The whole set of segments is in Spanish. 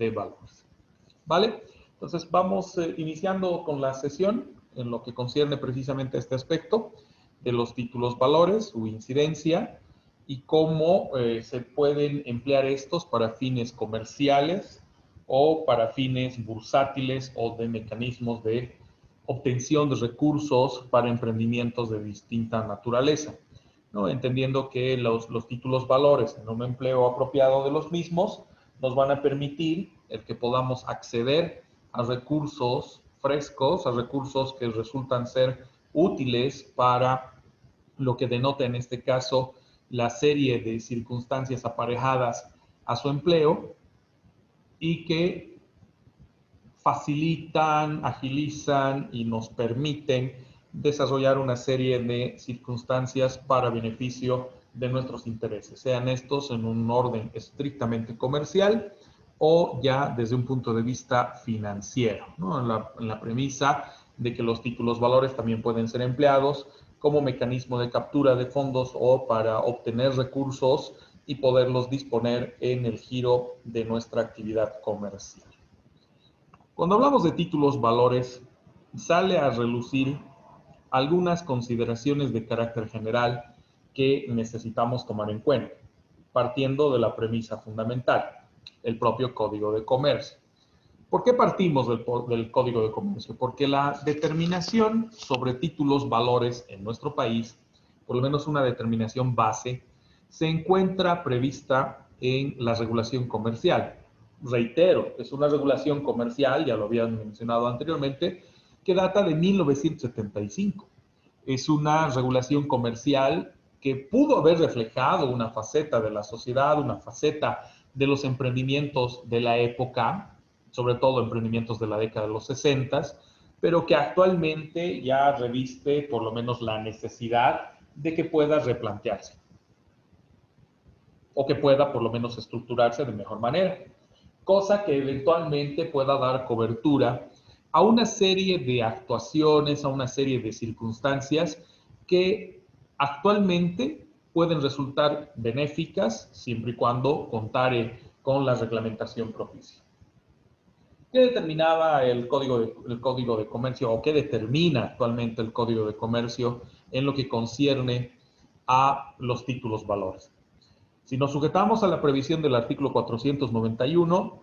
de valores. ¿Vale? Entonces vamos iniciando con la sesión en lo que concierne precisamente a este aspecto de los títulos valores, su incidencia y cómo se pueden emplear estos para fines comerciales o para fines bursátiles o de mecanismos de obtención de recursos para emprendimientos de distinta naturaleza, ¿no? Entendiendo que los títulos valores en un empleo apropiado de los mismos nos van a permitir el que podamos acceder a recursos frescos, a recursos que resultan ser útiles para lo que denota en este caso la serie de circunstancias aparejadas a su empleo y que facilitan, agilizan y nos permiten desarrollar una serie de circunstancias para beneficio de nuestros intereses, sean estos en un orden estrictamente comercial o ya desde un punto de vista financiero, ¿no? En la premisa de que los títulos valores también pueden ser empleados como mecanismo de captura de fondos o para obtener recursos y poderlos disponer en el giro de nuestra actividad comercial. Cuando hablamos de títulos valores, sale a relucir algunas consideraciones de carácter general que necesitamos tomar en cuenta, partiendo de la premisa fundamental, el propio Código de Comercio. ¿Por qué partimos del Código de Comercio? Porque la determinación sobre títulos valores en nuestro país, por lo menos una determinación base, se encuentra prevista en la regulación comercial. Reitero, es una regulación comercial, ya lo habían mencionado anteriormente, que data de 1975. Es una regulación comercial que pudo haber reflejado una faceta de la sociedad, una faceta de los emprendimientos de la época, sobre todo emprendimientos de la década de los 60, pero que actualmente ya reviste por lo menos la necesidad de que pueda replantearse o que pueda por lo menos estructurarse de mejor manera, cosa que eventualmente pueda dar cobertura a una serie de actuaciones, a una serie de circunstancias que actualmente pueden resultar benéficas siempre y cuando contare con la reglamentación propicia. ¿Qué determinaba el Código de Comercio o qué determina actualmente el Código de Comercio en lo que concierne a los títulos valores? Si nos sujetamos a la previsión del artículo 491,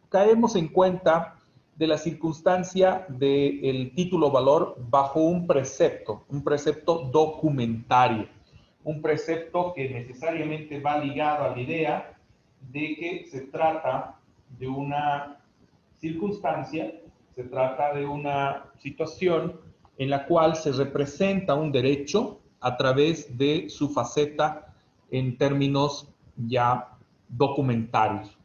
caemos en cuenta de la circunstancia del título valor bajo un precepto documentario, un precepto que necesariamente va ligado a la idea de que se trata de una circunstancia, se trata de una situación en la cual se representa un derecho a través de su faceta en términos ya documentarios.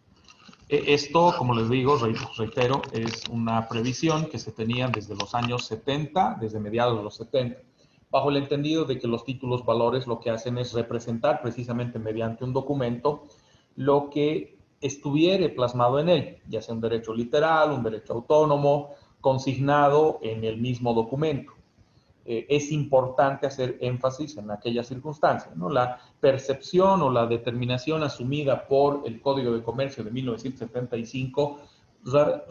Esto, como les digo, reitero, es una previsión que se tenía desde los años 70, desde mediados de los 70, bajo el entendido de que los títulos valores lo que hacen es representar precisamente mediante un documento lo que estuviere plasmado en él, ya sea un derecho literal, un derecho autónomo, consignado en el mismo documento. Es importante hacer énfasis en aquellas circunstancias, ¿no? La percepción o la determinación asumida por el Código de Comercio de 1975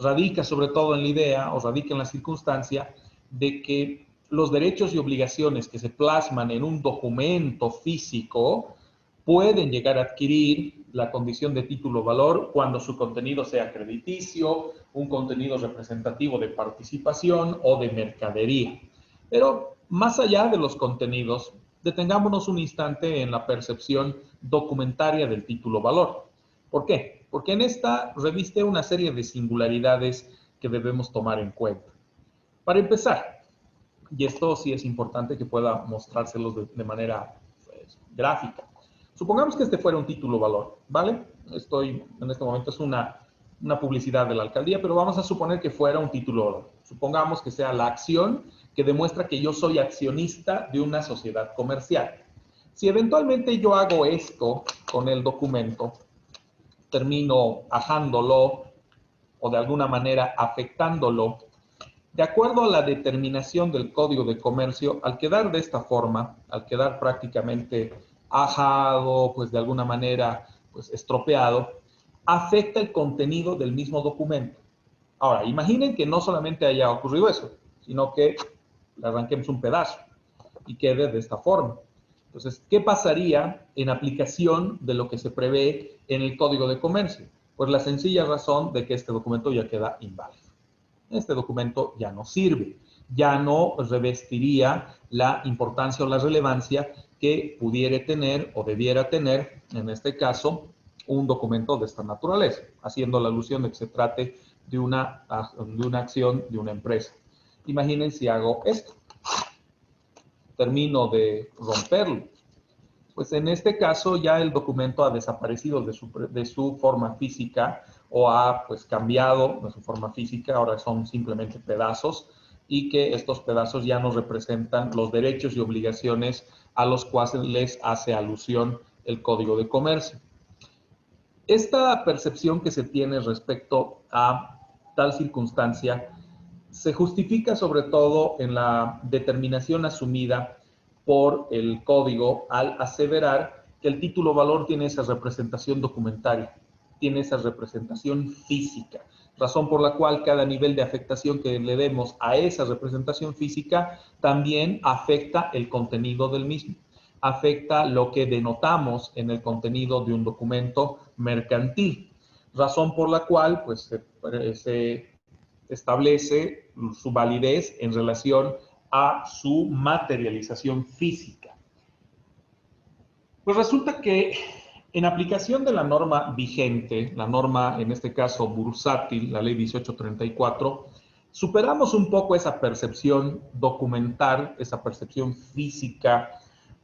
radica sobre todo en la idea o radica en la circunstancia de que los derechos y obligaciones que se plasman en un documento físico pueden llegar a adquirir la condición de título valor cuando su contenido sea crediticio, un contenido representativo de participación o de mercadería. Pero más allá de los contenidos, detengámonos un instante en la percepción documentaria del título valor. ¿Por qué? Porque en esta reviste una serie de singularidades que debemos tomar en cuenta. Para empezar, y esto sí es importante que pueda mostrárselos de manera gráfica. Supongamos que este fuera un título valor, ¿vale? En este momento es una publicidad de la alcaldía, pero vamos a suponer que fuera un título valor. Supongamos que sea la acción que demuestra que yo soy accionista de una sociedad comercial. Si eventualmente yo hago esto con el documento, termino ajándolo o de alguna manera afectándolo, de acuerdo a la determinación del Código de Comercio, al quedar de esta forma, al quedar prácticamente ajado, pues de alguna manera pues estropeado, afecta el contenido del mismo documento. Ahora, imaginen que no solamente haya ocurrido eso, sino que le arranquemos un pedazo y quede de esta forma. Entonces, ¿qué pasaría en aplicación de lo que se prevé en el Código de Comercio? Pues la sencilla razón de que este documento ya queda inválido. Este documento ya no sirve, ya no revestiría la importancia o la relevancia que pudiera tener o debiera tener, en este caso, un documento de esta naturaleza, haciendo la alusión de que se trate de una acción de una empresa. Imaginen si hago esto. Termino de romperlo. Pues en este caso ya el documento ha desaparecido de su forma física o ha pues cambiado de su forma física, ahora son simplemente pedazos y que estos pedazos ya no representan los derechos y obligaciones a los cuales les hace alusión el Código de Comercio. Esta percepción que se tiene respecto a tal circunstancia se justifica sobre todo en la determinación asumida por el código al aseverar que el título valor tiene esa representación documentaria, tiene esa representación física, razón por la cual cada nivel de afectación que le demos a esa representación física también afecta el contenido del mismo, afecta lo que denotamos en el contenido de un documento mercantil, razón por la cual pues se establece su validez en relación a su materialización física. Pues resulta que en aplicación de la norma vigente, la norma en este caso bursátil, la ley 1834, superamos un poco esa percepción documental, esa percepción física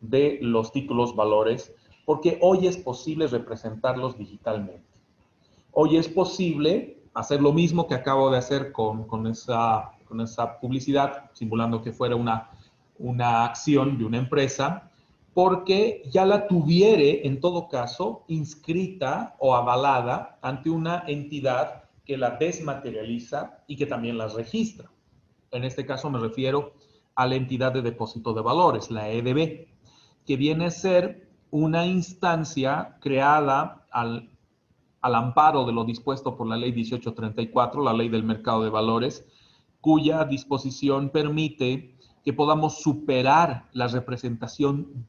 de los títulos valores, porque hoy es posible representarlos digitalmente. Hoy es posible hacer lo mismo que acabo de hacer con esa publicidad, simulando que fuera una acción de una empresa, porque ya la tuviere, en todo caso, inscrita o avalada ante una entidad que la desmaterializa y que también la registra. En este caso me refiero a la entidad de depósito de valores, la EDB, que viene a ser una instancia creada al amparo de lo dispuesto por la ley 1834, la ley del mercado de valores, cuya disposición permite que podamos superar la representación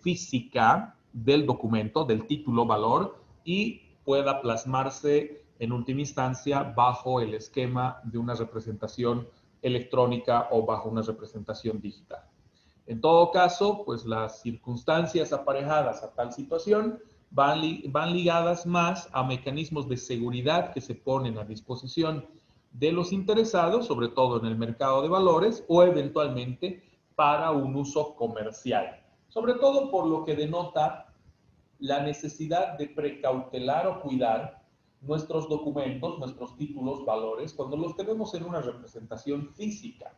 física del documento, del título valor, y pueda plasmarse en última instancia bajo el esquema de una representación electrónica o bajo una representación digital. En todo caso, pues las circunstancias aparejadas a tal situación van ligadas más a mecanismos de seguridad que se ponen a disposición de los interesados, sobre todo en el mercado de valores, o eventualmente para un uso comercial. Sobre todo por lo que denota la necesidad de precautelar o cuidar nuestros documentos, nuestros títulos, valores, cuando los tenemos en una representación física.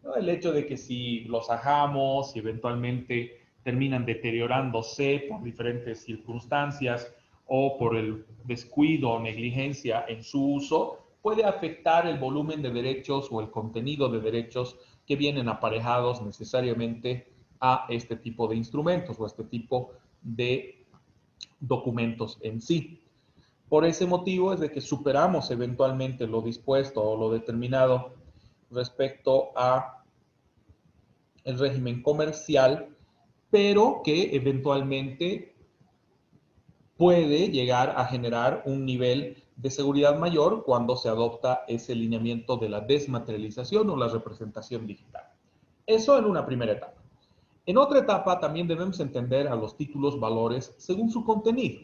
¿No? El hecho de que si los ajamos, si eventualmente terminan deteriorándose por diferentes circunstancias o por el descuido o negligencia en su uso, puede afectar el volumen de derechos o el contenido de derechos que vienen aparejados necesariamente a este tipo de instrumentos o a este tipo de documentos en sí. Por ese motivo es de que superamos eventualmente lo dispuesto o lo determinado respecto a el régimen comercial, pero que eventualmente puede llegar a generar un nivel de seguridad mayor cuando se adopta ese lineamiento de la desmaterialización o la representación digital. Eso en una primera etapa. En otra etapa también debemos entender a los títulos valores según su contenido.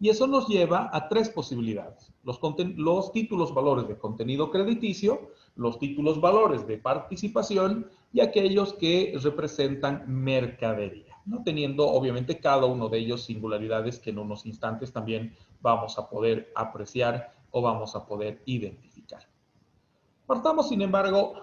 Y eso nos lleva a tres posibilidades. Los títulos valores de contenido crediticio, los títulos valores de participación y aquellos que representan mercadería, ¿no? Teniendo obviamente cada uno de ellos singularidades que en unos instantes también vamos a poder apreciar o vamos a poder identificar. Partamos, sin embargo,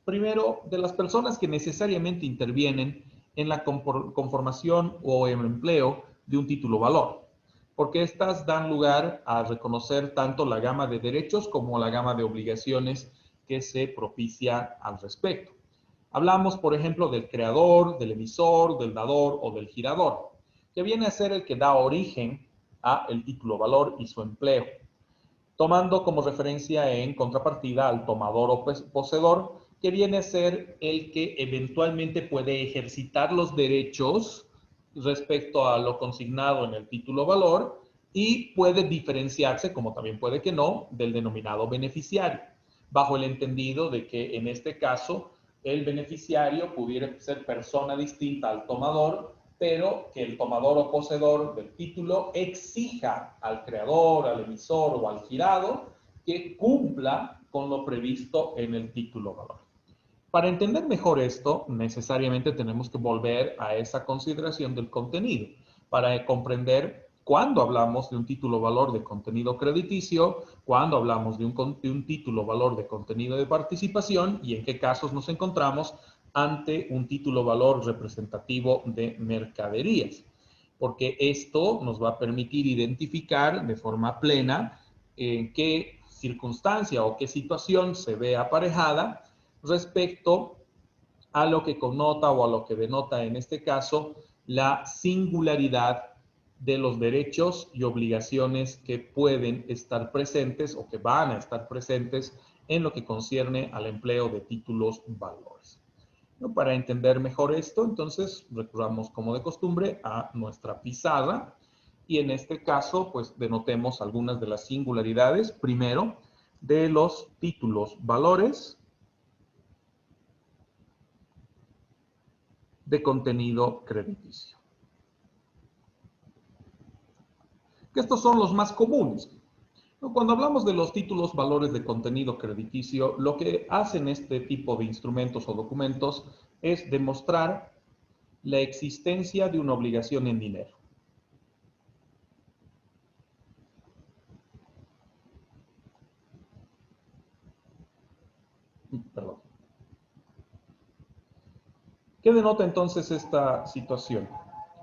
primero de las personas que necesariamente intervienen en la conformación o en el empleo de un título valor, porque estas dan lugar a reconocer tanto la gama de derechos como la gama de obligaciones que se propicia al respecto. Hablamos, por ejemplo, del creador, del emisor, del dador o del girador, que viene a ser el que da origen a el título valor y su empleo. tomando como referencia en contrapartida al tomador o poseedor, que viene a ser el que eventualmente puede ejercitar los derechos respecto a lo consignado en el título valor y puede diferenciarse, como también puede que no, del denominado beneficiario, bajo el entendido de que en este caso el beneficiario pudiera ser persona distinta al tomador, pero que el tomador o poseedor del título exija al creador, al emisor o al girado que cumpla con lo previsto en el título valor. Para entender mejor esto, necesariamente tenemos que volver a esa consideración del contenido para comprender cuándo hablamos de un título valor de contenido crediticio, cuándo hablamos de un título valor de contenido de participación y en qué casos nos encontramos ante un título valor representativo de mercaderías. Porque esto nos va a permitir identificar de forma plena en qué circunstancia o qué situación se ve aparejada respecto a lo que connota o a lo que denota en este caso la singularidad de los derechos y obligaciones que pueden estar presentes o que van a estar presentes en lo que concierne al empleo de títulos valores. Para entender mejor esto, entonces recurramos como de costumbre a nuestra pizarra y en este caso pues denotemos algunas de las singularidades, primero, de los títulos valores de contenido crediticio. Que estos son los más comunes. Cuando hablamos de los títulos valores de contenido crediticio, lo que hacen este tipo de instrumentos o documentos es demostrar la existencia de una obligación en dinero. Perdón. ¿Qué denota entonces esta situación?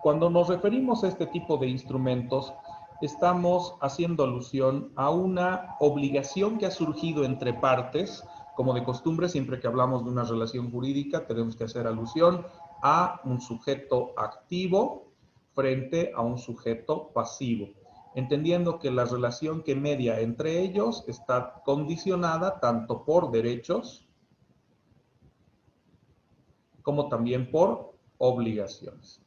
Cuando nos referimos a este tipo de instrumentos, estamos haciendo alusión a una obligación que ha surgido entre partes. Como de costumbre, siempre que hablamos de una relación jurídica, tenemos que hacer alusión a un sujeto activo frente a un sujeto pasivo, entendiendo que la relación que media entre ellos está condicionada tanto por derechos como también por obligaciones.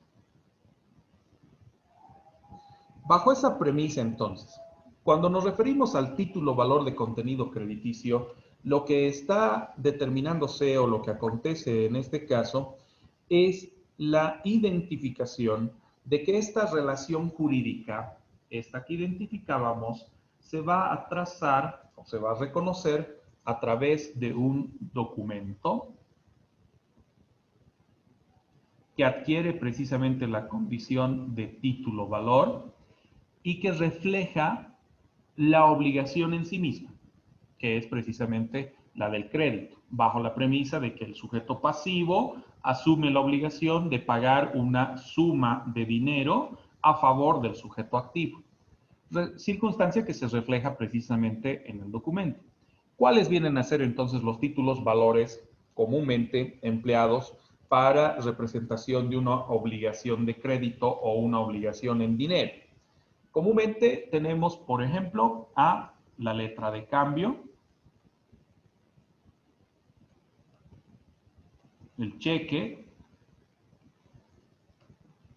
Bajo esa premisa, entonces, cuando nos referimos al título valor de contenido crediticio, lo que está determinándose o lo que acontece en este caso es la identificación de que esta relación jurídica, esta que identificábamos, se va a trazar o se va a reconocer a través de un documento que adquiere precisamente la condición de título valor y que refleja la obligación en sí misma, que es precisamente la del crédito, bajo la premisa de que el sujeto pasivo asume la obligación de pagar una suma de dinero a favor del sujeto activo, circunstancia que se refleja precisamente en el documento. ¿Cuáles vienen a ser entonces los títulos valores comúnmente empleados para representación de una obligación de crédito o una obligación en dinero? Comúnmente tenemos, por ejemplo, a la letra de cambio, el cheque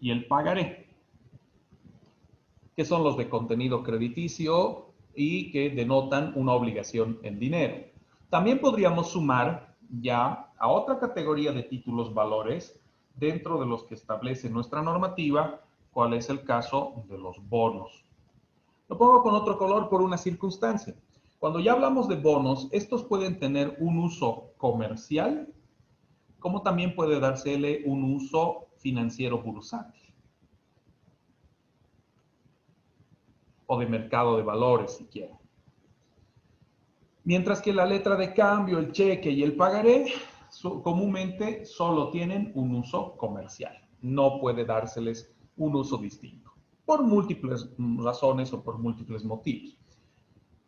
y el pagaré, que son los de contenido crediticio y que denotan una obligación en dinero. También podríamos sumar ya a otra categoría de títulos valores dentro de los que establece nuestra normativa, cuál es el caso de los bonos. Lo pongo con otro color por una circunstancia. Cuando ya hablamos de bonos, estos pueden tener un uso comercial, como también puede dársele un uso financiero bursátil o de mercado de valores, si quieren. Mientras que la letra de cambio, el cheque y el pagaré comúnmente solo tienen un uso comercial. No puede dárseles un uso distinto, por múltiples razones o por múltiples motivos.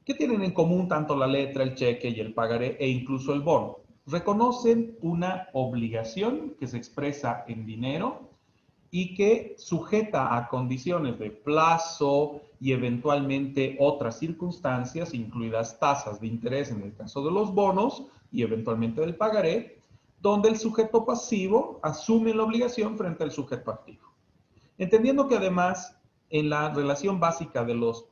¿Qué tienen en común tanto la letra, el cheque y el pagaré e incluso el bono? Reconocen una obligación que se expresa en dinero y que sujeta a condiciones de plazo y eventualmente otras circunstancias, incluidas tasas de interés en el caso de los bonos y eventualmente del pagaré, donde el sujeto pasivo asume la obligación frente al sujeto activo. Entendiendo que además en la relación básica de los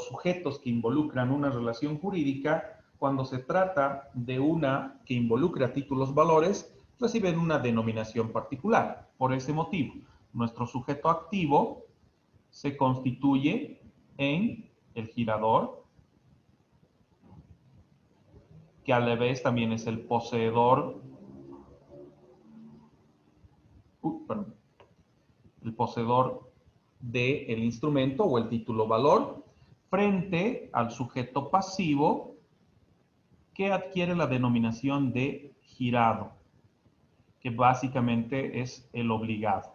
sujetos que involucran una relación jurídica, cuando se trata de una que involucra títulos valores, reciben una denominación particular. Por ese motivo, nuestro sujeto activo se constituye en el girador, que a la vez también es el poseedor, el poseedor del instrumento o el título valor, frente al sujeto pasivo que adquiere la denominación de girado, que básicamente es el obligado.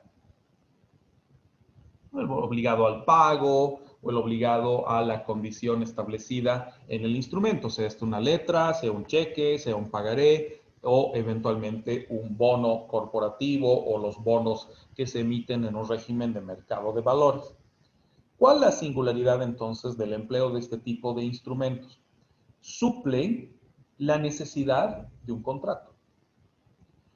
El obligado al pago o el obligado a la condición establecida en el instrumento, sea esto una letra, sea un cheque, sea un pagaré o eventualmente un bono corporativo o los bonos que se emiten en un régimen de mercado de valores. ¿Cuál es la singularidad entonces del empleo de este tipo de instrumentos? Suple la necesidad de un contrato.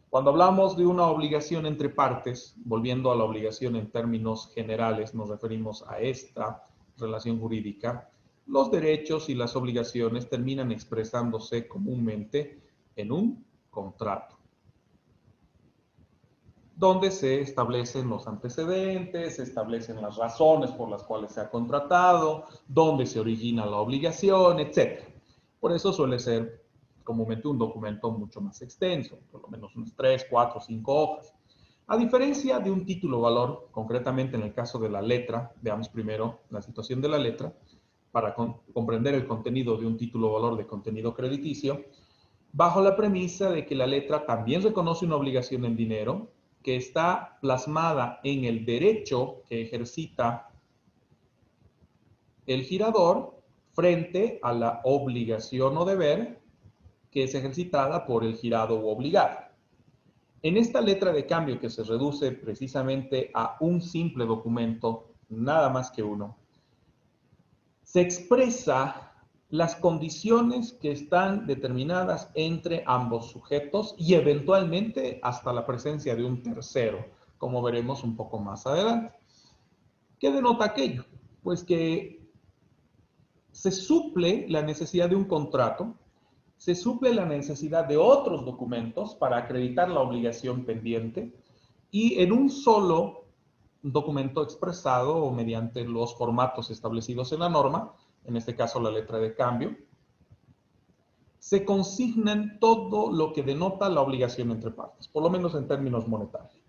Cuando hablamos de una obligación entre partes, volviendo a la obligación en términos generales, nos referimos a esta relación jurídica, los derechos y las obligaciones terminan expresándose comúnmente en un contrato, donde se establecen los antecedentes, se establecen las razones por las cuales se ha contratado, dónde se origina la obligación, etc. Por eso suele ser comúnmente un documento mucho más extenso, por lo menos unas 3, 4, 5 hojas. A diferencia de un título valor, concretamente en el caso de la letra, veamos primero la situación de la letra, para comprender el contenido de un título valor de contenido crediticio, bajo la premisa de que la letra también reconoce una obligación en dinero, que está plasmada en el derecho que ejercita el girador frente a la obligación o deber que es ejercitada por el girado u obligado. En esta letra de cambio que se reduce precisamente a un simple documento, nada más que uno, se expresa las condiciones que están determinadas entre ambos sujetos y eventualmente hasta la presencia de un tercero, como veremos un poco más adelante. ¿Qué denota aquello? Pues que se suple la necesidad de un contrato, se suple la necesidad de otros documentos para acreditar la obligación pendiente y en un solo documento expresado o mediante los formatos establecidos en la norma, en este caso la letra de cambio, se consignan todo lo que denota la obligación entre partes, por lo menos en términos monetarios.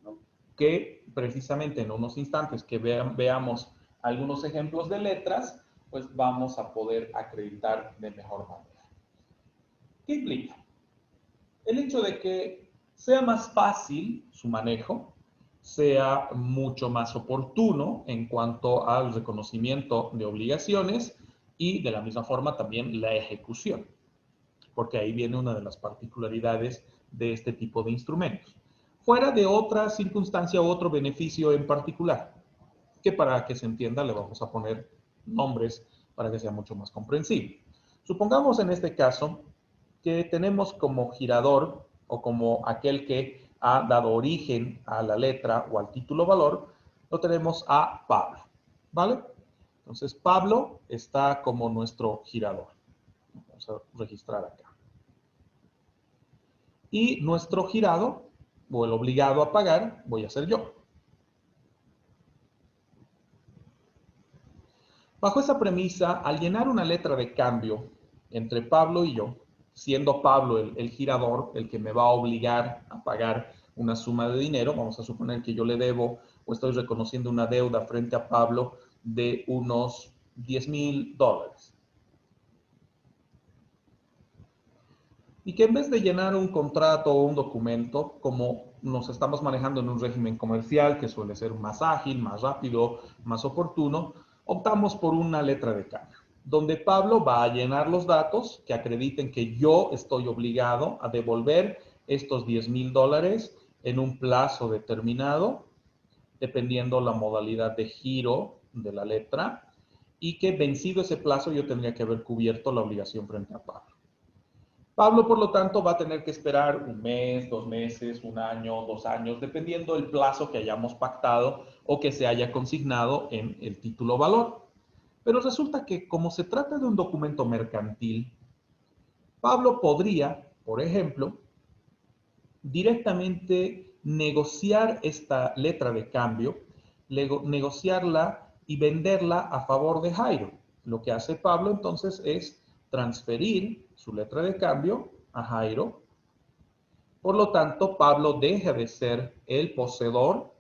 ¿No? Que precisamente en unos instantes que veamos algunos ejemplos de letras, pues vamos a poder acreditar de mejor manera. ¿Qué implica? El hecho de que sea más fácil su manejo, sea mucho más oportuno en cuanto al reconocimiento de obligaciones y de la misma forma también la ejecución, porque ahí viene una de las particularidades de este tipo de instrumentos. Fuera de otra circunstancia u otro beneficio en particular, que para que se entienda le vamos a poner nombres para que sea mucho más comprensible. Supongamos en este caso que tenemos como girador o como aquel que ha dado origen a la letra o al título valor, lo tenemos a Pablo, ¿vale? Entonces Pablo está como nuestro girador. Vamos a registrar acá. Y nuestro girado, o el obligado a pagar, voy a ser yo. Bajo esa premisa, al llenar una letra de cambio entre Pablo y yo, siendo Pablo el girador, el que me va a obligar a pagar una suma de dinero, vamos a suponer que yo le debo o estoy reconociendo una deuda frente a Pablo de unos $10,000. Y que en vez de llenar un contrato o un documento, como nos estamos manejando en un régimen comercial que suele ser más ágil, más rápido, más oportuno, optamos por una letra de cambio, donde Pablo va a llenar los datos que acrediten que yo estoy obligado a devolver estos $10,000 en un plazo determinado, dependiendo la modalidad de giro de la letra, y que vencido ese plazo yo tendría que haber cubierto la obligación frente a Pablo. Pablo, por lo tanto, va a tener que esperar un mes, 2 meses, un año, 2 años, dependiendo del plazo que hayamos pactado o que se haya consignado en el título valor. Pero resulta que como se trata de un documento mercantil, Pablo podría, por ejemplo, directamente negociar esta letra de cambio, negociarla y venderla a favor de Jairo. Lo que hace Pablo entonces es transferir su letra de cambio a Jairo. Por lo tanto, Pablo deja de ser el poseedor,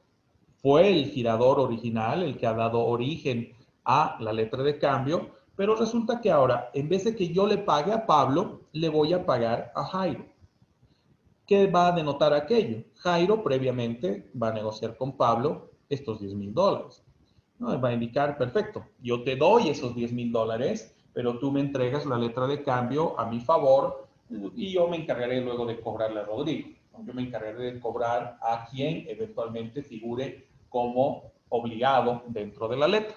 fue el girador original, el que ha dado origen a la letra de cambio, pero resulta que ahora, en vez de que yo le pague a Pablo, le voy a pagar a Jairo. ¿Qué va a denotar aquello? Jairo previamente va a negociar con Pablo estos $10,000. ¿No? Va a indicar, perfecto, yo te doy esos $10,000, pero tú me entregas la letra de cambio a mi favor y yo me encargaré luego de cobrarle a Rodrigo. Yo me encargaré de cobrar a quien eventualmente figure como obligado dentro de la letra.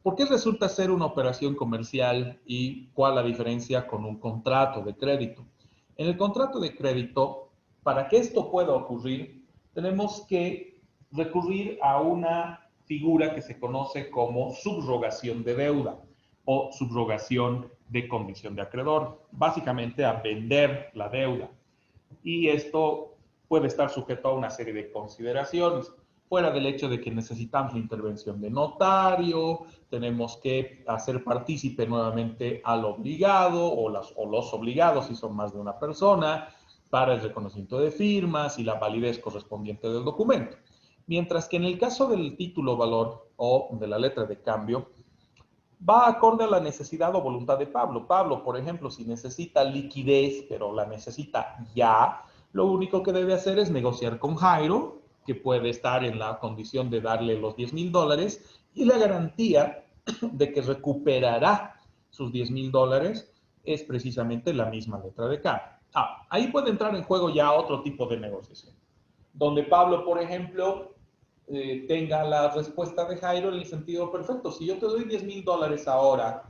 ¿Por qué resulta ser una operación comercial y cuál la diferencia con un contrato de crédito? En el contrato de crédito, para que esto pueda ocurrir, tenemos que recurrir a una figura que se conoce como subrogación de deuda o subrogación de condición de acreedor, básicamente a vender la deuda. Y esto puede estar sujeto a una serie de consideraciones, fuera del hecho de que necesitamos la intervención de notario, tenemos que hacer partícipe nuevamente al obligado o los obligados si son más de una persona, para el reconocimiento de firmas y la validez correspondiente del documento. Mientras que en el caso del título valor o de la letra de cambio, va acorde a la necesidad o voluntad de Pablo. Pablo, por ejemplo, si necesita liquidez, pero la necesita ya, lo único que debe hacer es negociar con Jairo, que puede estar en la condición de darle los $10,000 y la garantía de que recuperará sus $10,000 es precisamente la misma letra de cambio. Ahí puede entrar en juego ya otro tipo de negociación, donde Pablo, por ejemplo, tenga la respuesta de Jairo en el sentido perfecto. Si yo te doy $10,000 ahora,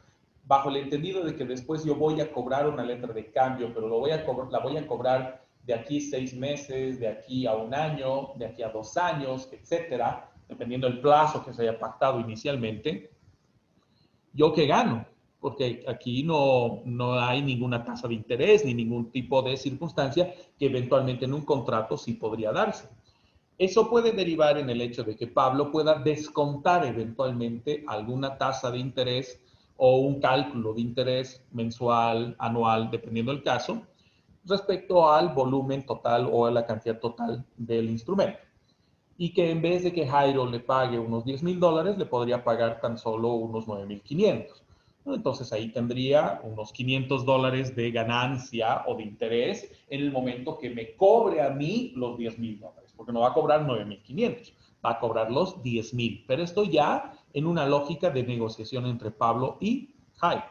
bajo el entendido de que después yo voy a cobrar una letra de cambio, pero la voy a cobrar de aquí 6 meses, de aquí a un año, de aquí a 2 años, etcétera, dependiendo del plazo que se haya pactado inicialmente, ¿yo qué gano? Porque aquí no hay ninguna tasa de interés ni ningún tipo de circunstancia que eventualmente en un contrato sí podría darse. Eso puede derivar en el hecho de que Pablo pueda descontar eventualmente alguna tasa de interés o un cálculo de interés mensual, anual, dependiendo del caso, respecto al volumen total o a la cantidad total del instrumento. Y que en vez de que Jairo le pague unos $10,000, le podría pagar tan solo unos 9,500. Entonces ahí tendría unos $500 de ganancia o de interés en el momento que me cobre a mí los $10,000, porque no va a cobrar 9,500, va a cobrar los 10,000. Pero esto ya en una lógica de negociación entre Pablo y Jairo.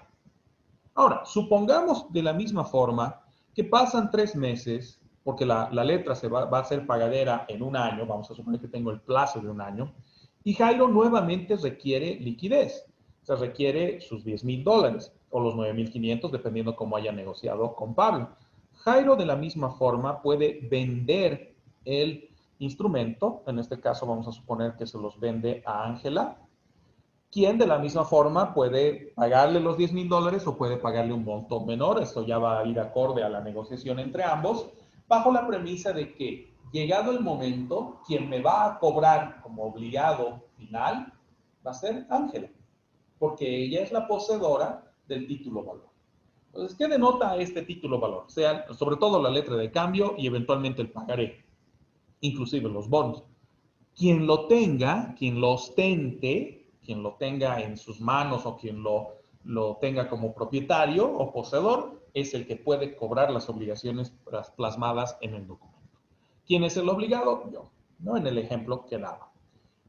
Ahora, supongamos de la misma forma que pasan 3 meses, porque la letra va a ser pagadera en un año, vamos a suponer que tengo el plazo de un año, y Jairo nuevamente requiere liquidez, o sea, requiere sus $10,000 o los 9,500, dependiendo cómo haya negociado con Pablo. Jairo de la misma forma puede vender el instrumento, en este caso vamos a suponer que se los vende a Ángela, quien de la misma forma puede pagarle los $10,000 o puede pagarle un monto menor. Esto ya va a ir acorde a la negociación entre ambos, bajo la premisa de que, llegado el momento, quien me va a cobrar como obligado final va a ser Ángela, porque ella es la poseedora del título valor. Entonces, ¿qué denota este título valor? Sea, sobre todo la letra de cambio y eventualmente el pagaré, inclusive los bonos. Quien lo tenga, quien lo ostente, quien lo tenga en sus manos o quien lo tenga como propietario o poseedor, es el que puede cobrar las obligaciones plasmadas en el documento. ¿Quién es el obligado? Yo, ¿no? En el ejemplo que daba.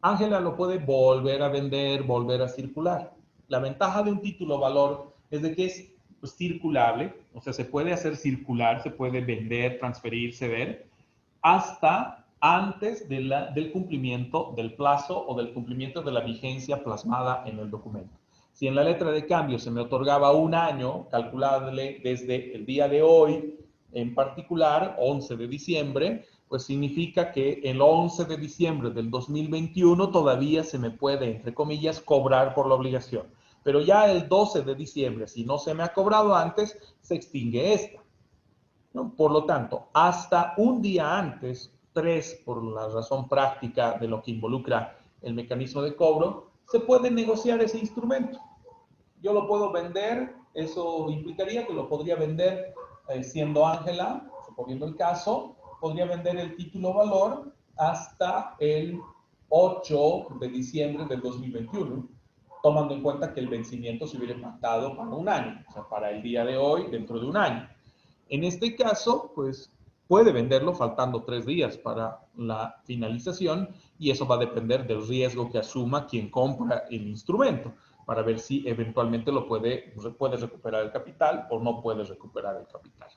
Ángela lo puede volver a vender, volver a circular. La ventaja de un título valor es de que es circulable, o sea, se puede hacer circular, se puede vender, transferir, ceder, hasta antes del cumplimiento del plazo o del cumplimiento de la vigencia plasmada en el documento. Si en la letra de cambio se me otorgaba un año, calculable desde el día de hoy, en particular, 11 de diciembre, pues significa que el 11 de diciembre del 2021 todavía se me puede, entre comillas, cobrar por la obligación. Pero ya el 12 de diciembre, si no se me ha cobrado antes, se extingue esta, ¿no? Por lo tanto, hasta un día antes, 3 por la razón práctica de lo que involucra el mecanismo de cobro, se puede negociar ese instrumento. Yo lo puedo vender, eso implicaría que lo podría vender siendo Ángela, suponiendo el caso, podría vender el título valor hasta el 8 de diciembre del 2021, tomando en cuenta que el vencimiento se hubiera pactado para un año, o sea, para el día de hoy, dentro de un año. En este caso, pues puede venderlo faltando 3 días para la finalización y eso va a depender del riesgo que asuma quien compra el instrumento para ver si eventualmente puede recuperar el capital o no puede recuperar el capital,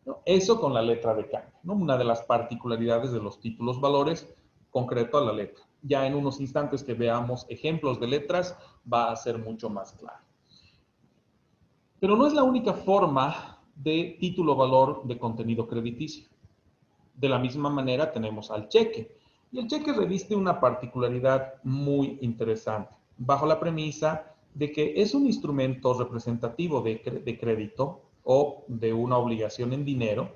¿no? Eso con la letra de cambio, ¿no? Una de las particularidades de los títulos valores concreto a la letra. Ya en unos instantes que veamos ejemplos de letras va a ser mucho más claro. Pero no es la única forma de título valor de contenido crediticio. De la misma manera tenemos al cheque. Y el cheque reviste una particularidad muy interesante, bajo la premisa de que es un instrumento representativo de crédito o de una obligación en dinero,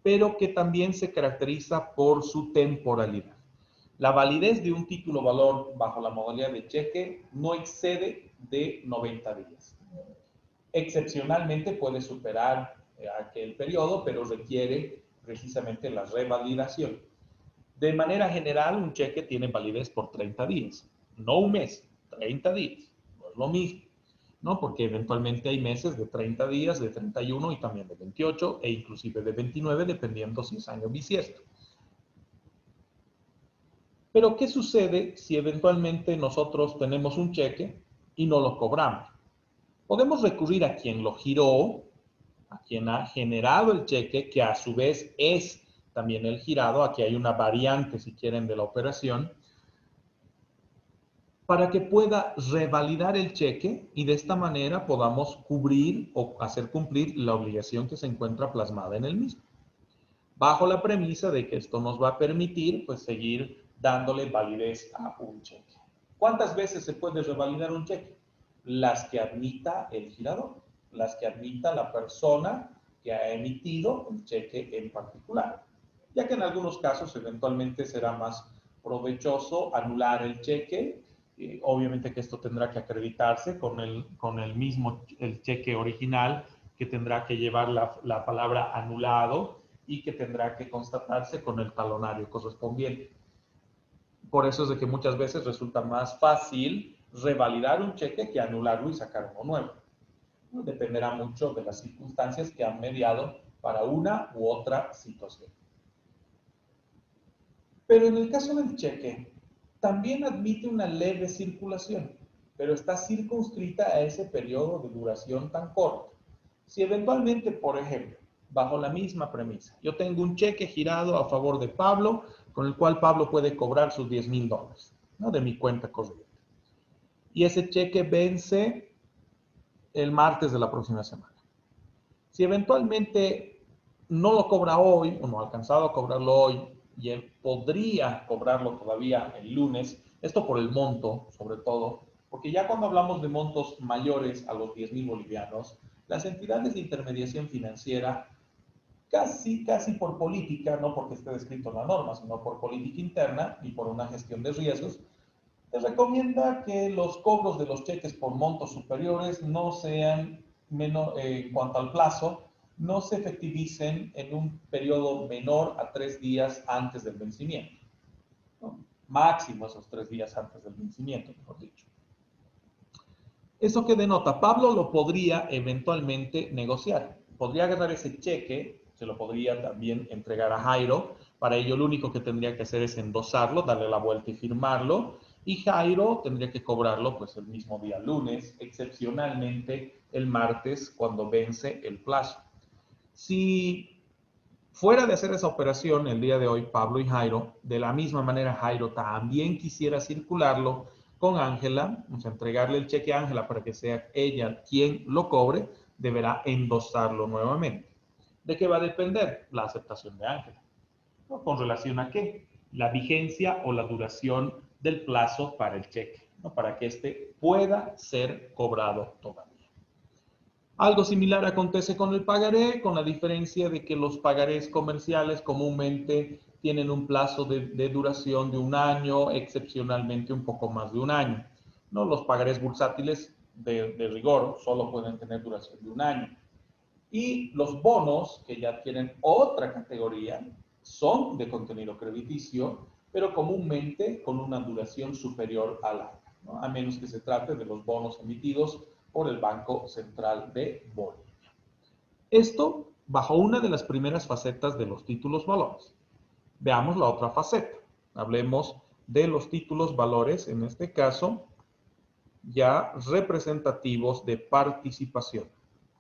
pero que también se caracteriza por su temporalidad. La validez de un título valor bajo la modalidad de cheque no excede de 90 días. Excepcionalmente puede superar aquel periodo, pero requiere precisamente la revalidación. De manera general, un cheque tiene validez por 30 días, no un mes, 30 días. No es lo mismo, ¿no? Porque eventualmente hay meses de 30 días, de 31 y también de 28 e inclusive de 29, dependiendo si es año bisiesto. Pero, ¿qué sucede si eventualmente nosotros tenemos un cheque y no lo cobramos? Podemos recurrir a quien lo giró, a quien ha generado el cheque, que a su vez es también el girado. Aquí hay una variante, si quieren, de la operación, para que pueda revalidar el cheque y de esta manera podamos cubrir o hacer cumplir la obligación que se encuentra plasmada en el mismo, bajo la premisa de que esto nos va a permitir pues seguir dándole validez a un cheque. ¿Cuántas veces se puede revalidar un cheque? Las que admita el girador, las que admita la persona que ha emitido el cheque en particular, ya que en algunos casos eventualmente será más provechoso anular el cheque. Obviamente que esto tendrá que acreditarse con el mismo el cheque original, que tendrá que llevar la palabra anulado y que tendrá que constatarse con el talonario correspondiente. Por eso es de que muchas veces resulta más fácil revalidar un cheque que anularlo y sacar uno nuevo. Dependerá mucho de las circunstancias que han mediado para una u otra situación. Pero en el caso del cheque, también admite una leve circulación, pero está circunscrita a ese periodo de duración tan corto. Si eventualmente, por ejemplo, bajo la misma premisa, yo tengo un cheque girado a favor de Pablo, con el cual Pablo puede cobrar sus $10,000, ¿no? De mi cuenta corriente. Y ese cheque vence el martes de la próxima semana. Si eventualmente no lo cobra hoy, o no ha alcanzado a cobrarlo hoy, y él podría cobrarlo todavía el lunes, esto por el monto, sobre todo, porque ya cuando hablamos de montos mayores a los 10,000 bolivianos, las entidades de intermediación financiera, casi por política, no porque esté descrito en la norma, sino por política interna y por una gestión de riesgos, te recomienda que los cobros de los cheques por montos superiores no sean, en cuanto al plazo, no se efectivicen en un periodo menor a 3 días antes del vencimiento, ¿no? Máximo esos 3 días antes del vencimiento, mejor dicho. ¿Eso qué denota? Pablo lo podría eventualmente negociar. Podría agarrar ese cheque, se lo podría también entregar a Jairo. Para ello lo único que tendría que hacer es endosarlo, darle la vuelta y firmarlo. Y Jairo tendría que cobrarlo pues el mismo día lunes, excepcionalmente el martes cuando vence el plazo. Si Fuera de hacer esa operación, el día de hoy, Pablo y Jairo, de la misma manera, Jairo también quisiera circularlo con Ángela, o sea, entregarle el cheque a Ángela para que sea ella quien lo cobre, deberá endosarlo nuevamente. ¿De qué va a depender? La aceptación de Ángela. ¿No? ¿Con relación a qué? La vigencia o la duración del plazo para el cheque, ¿no? Para que éste pueda ser cobrado todavía. Algo similar acontece con el pagaré, con la diferencia de que los pagarés comerciales comúnmente tienen un plazo de duración de un año, excepcionalmente un poco más de un año. ¿No? Los pagarés bursátiles de rigor solo pueden tener duración de un año. Y los bonos, que ya tienen otra categoría, son de contenido crediticio, pero comúnmente con una duración superior al año, ¿no? A menos que se trate de los bonos emitidos por el Banco Central de Bolivia. Esto bajo una de las primeras facetas de los títulos valores. Veamos la otra faceta. Hablemos de los títulos valores, en este caso, ya representativos de participación.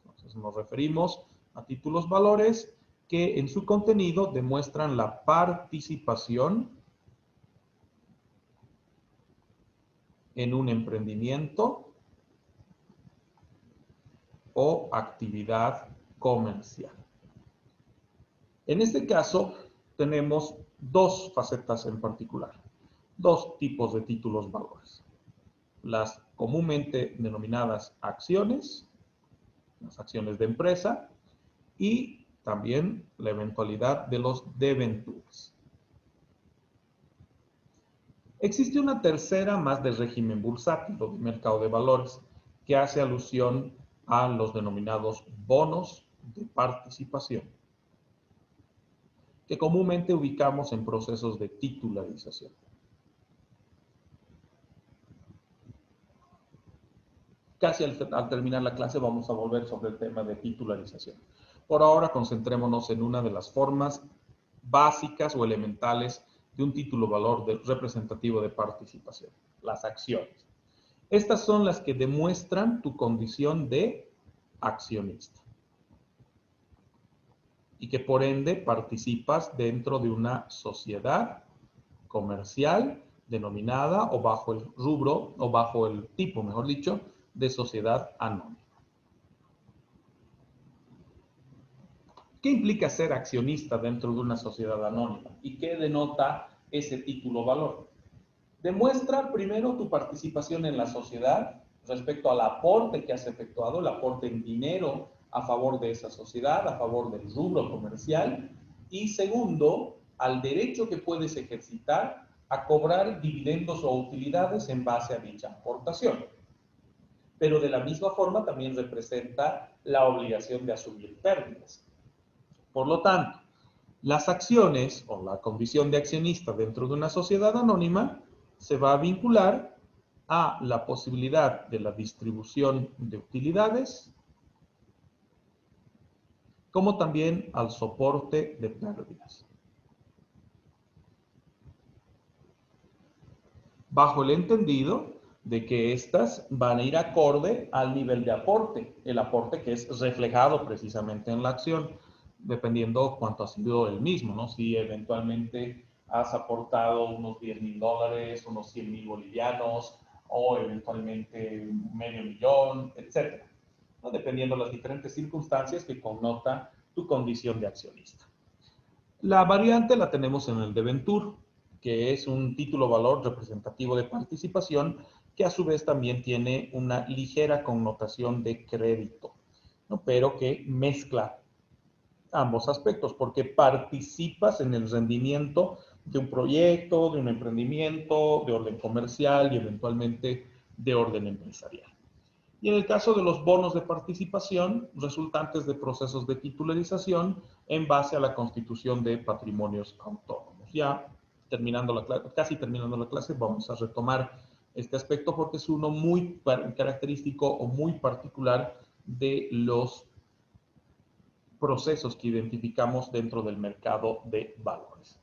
Entonces nos referimos a títulos valores que en su contenido demuestran la participación en un emprendimiento o actividad comercial. En este caso tenemos dos facetas en particular, dos tipos de títulos valores. Las comúnmente denominadas acciones, las acciones de empresa, y también la eventualidad de los debentures. Existe una tercera más del régimen bursátil o de mercado de valores que hace alusión a los denominados bonos de participación, que comúnmente ubicamos en procesos de titularización. Casi al terminar la clase vamos a volver sobre el tema de titularización. Por ahora concentrémonos en una de las formas básicas o elementales de un título valor representativo de participación, las acciones. Estas son las que demuestran tu condición de accionista y que por ende participas dentro de una sociedad comercial denominada o bajo el rubro o bajo el tipo, mejor dicho, de sociedad anónima. ¿Qué implica ser accionista dentro de una sociedad anónima? ¿Y qué denota ese título valor? Demuestra primero tu participación en la sociedad respecto al aporte que has efectuado, el aporte en dinero a favor de esa sociedad, a favor del rubro comercial. Y segundo, al derecho que puedes ejercitar a cobrar dividendos o utilidades en base a dicha aportación. Pero de la misma forma también representa la obligación de asumir pérdidas. Por lo tanto, las acciones o la condición de accionista dentro de una sociedad anónima se va a vincular a la posibilidad de la distribución de utilidades, como también al soporte de pérdidas. Bajo el entendido de que éstas van a ir acorde al nivel de aporte, el aporte que es reflejado precisamente en la acción, dependiendo cuánto ha sido el mismo, ¿no? Si eventualmente has aportado unos $10,000, unos 100,000 bolivianos, o eventualmente $500,000, etc., ¿no? Dependiendo de las diferentes circunstancias que connota tu condición de accionista. La variante la tenemos en el debenture, que es un título valor representativo de participación que a su vez también tiene una ligera connotación de crédito, ¿no? Pero que mezcla ambos aspectos, porque participas en el rendimiento de un proyecto, de un emprendimiento, de orden comercial y eventualmente de orden empresarial. Y en el caso de los bonos de participación, resultantes de procesos de titularización en base a la constitución de patrimonios autónomos. Ya casi terminando la clase, vamos a retomar este aspecto porque es uno muy característico o muy particular de los procesos que identificamos dentro del mercado de valores.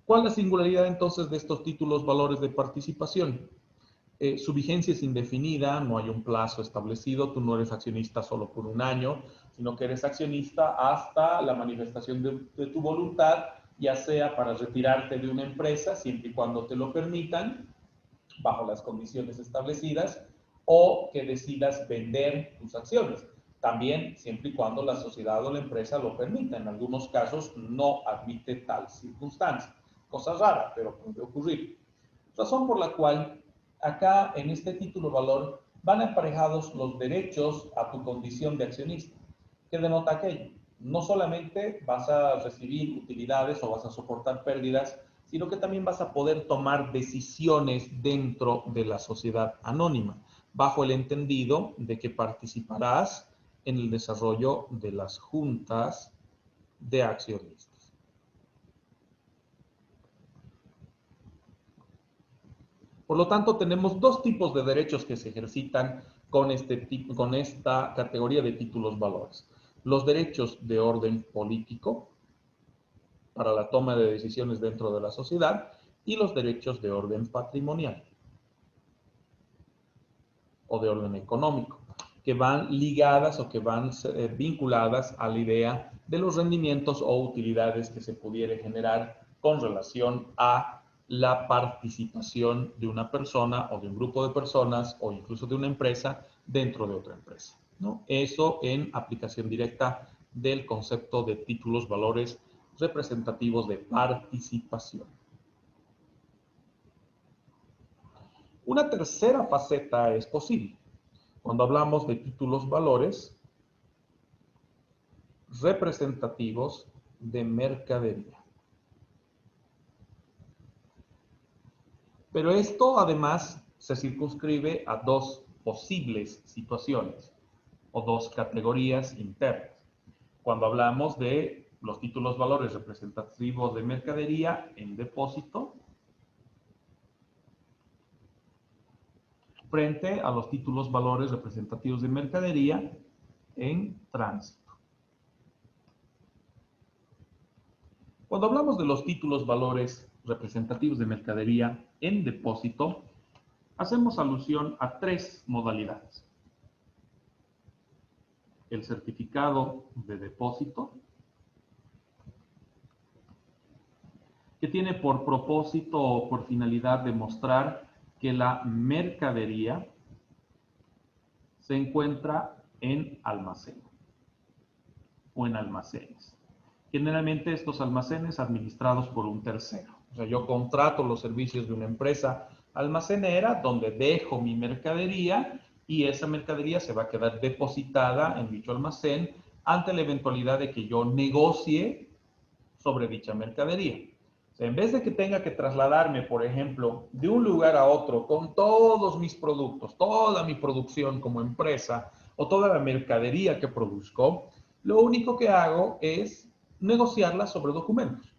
¿Cuál es la singularidad entonces de estos títulos valores de participación? Su vigencia es indefinida, no hay un plazo establecido, tú no eres accionista solo por un año, sino que eres accionista hasta la manifestación de tu voluntad, ya sea para retirarte de una empresa, siempre y cuando te lo permitan, bajo las condiciones establecidas, o que decidas vender tus acciones. También siempre y cuando la sociedad o la empresa lo permita. En algunos casos no admite tal circunstancia. Cosa rara, pero puede ocurrir. Razón por la cual acá en este título valor van aparejados los derechos a tu condición de accionista. ¿Qué denota aquello? No solamente vas a recibir utilidades o vas a soportar pérdidas, sino que también vas a poder tomar decisiones dentro de la sociedad anónima, bajo el entendido de que participarás en el desarrollo de las juntas de accionistas. Por lo tanto, tenemos dos tipos de derechos que se ejercitan con esta categoría de títulos valores. Los derechos de orden político, para la toma de decisiones dentro de la sociedad, y los derechos de orden patrimonial o de orden económico, que van ligadas o que van vinculadas a la idea de los rendimientos o utilidades que se pudiera generar con relación a la participación de una persona o de un grupo de personas o incluso de una empresa dentro de otra empresa, ¿no? Eso en aplicación directa del concepto de títulos valores representativos de participación. Una tercera faceta es posible cuando hablamos de títulos valores representativos de mercadería. Pero esto además se circunscribe a dos posibles situaciones o dos categorías internas. Cuando hablamos de los títulos valores representativos de mercadería en depósito frente a los títulos valores representativos de mercadería en tránsito. Cuando hablamos de los títulos valores representativos de mercadería en depósito, hacemos alusión a tres modalidades. El certificado de depósito, que tiene por propósito o por finalidad demostrar que la mercadería se encuentra en almacén o en almacenes. Generalmente estos almacenes administrados por un tercero. O sea, yo contrato los servicios de una empresa almacenera donde dejo mi mercadería y esa mercadería se va a quedar depositada en dicho almacén ante la eventualidad de que yo negocie sobre dicha mercadería. O sea, en vez de que tenga que trasladarme, por ejemplo, de un lugar a otro con todos mis productos, toda mi producción como empresa o toda la mercadería que produzco, lo único que hago es negociarla sobre documentos.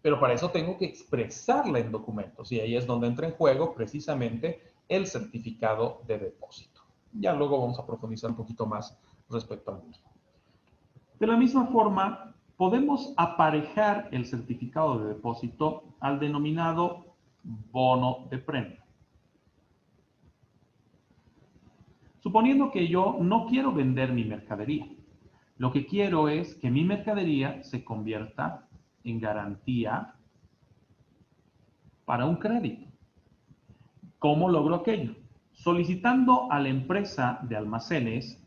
Pero para eso tengo que expresarla en documentos y ahí es donde entra en juego precisamente el certificado de depósito. Ya luego vamos a profundizar un poquito más respecto al mismo. De la misma forma, podemos aparejar el certificado de depósito al denominado bono de prenda. Suponiendo que yo no quiero vender mi mercadería, lo que quiero es que mi mercadería se convierta en garantía para un crédito. ¿Cómo logro aquello? Solicitando a la empresa de almacenes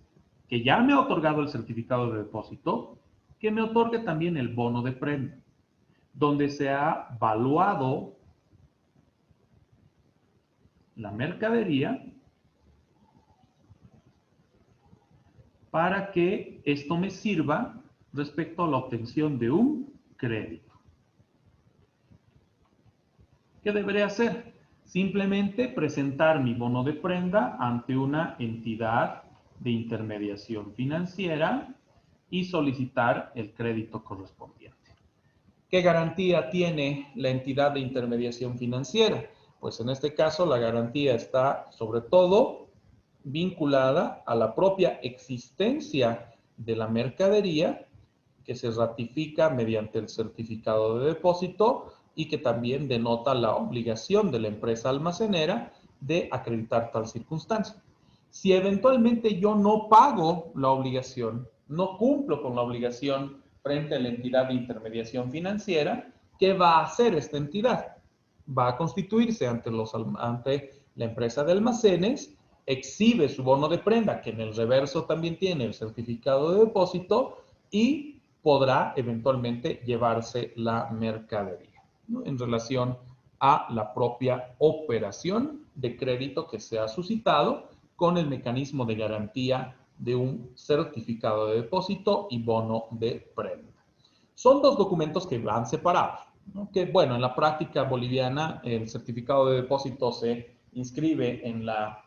que ya me ha otorgado el certificado de depósito, que me otorgue también el bono de prenda, donde se ha valuado la mercadería para que esto me sirva respecto a la obtención de un crédito. ¿Qué deberé hacer? Simplemente presentar mi bono de prenda ante una entidad de intermediación financiera y solicitar el crédito correspondiente. ¿Qué garantía tiene la entidad de intermediación financiera? Pues en este caso la garantía está sobre todo vinculada a la propia existencia de la mercadería que se ratifica mediante el certificado de depósito y que también denota la obligación de la empresa almacenera de acreditar tal circunstancia. Si eventualmente yo no pago la obligación, no cumplo con la obligación frente a la entidad de intermediación financiera, ¿qué va a hacer esta entidad? Va a constituirse ante la empresa de almacenes, exhibe su bono de prenda, que en el reverso también tiene el certificado de depósito, y podrá eventualmente llevarse la mercadería, ¿no? En relación a la propia operación de crédito que se ha suscitado con el mecanismo de garantía de un certificado de depósito y bono de prenda. Son dos documentos que van separados, ¿no? Que, bueno, en la práctica boliviana el certificado de depósito se inscribe en la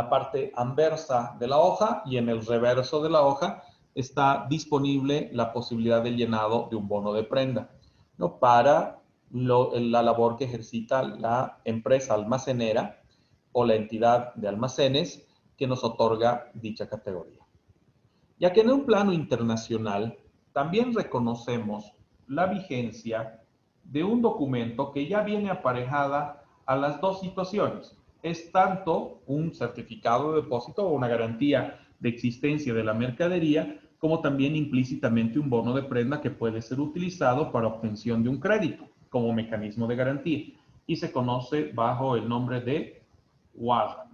parte anversa de la hoja, y en el reverso de la hoja está disponible la posibilidad del llenado de un bono de prenda, ¿no? Para la labor que ejercita la empresa almacenera o la entidad de almacenes que nos otorga dicha categoría. Ya que en un plano internacional también reconocemos la vigencia de un documento que ya viene aparejada a las dos situaciones. Es tanto un certificado de depósito o una garantía de existencia de la mercadería, como también implícitamente un bono de prenda que puede ser utilizado para obtención de un crédito como mecanismo de garantía, y se conoce bajo el nombre de warrant,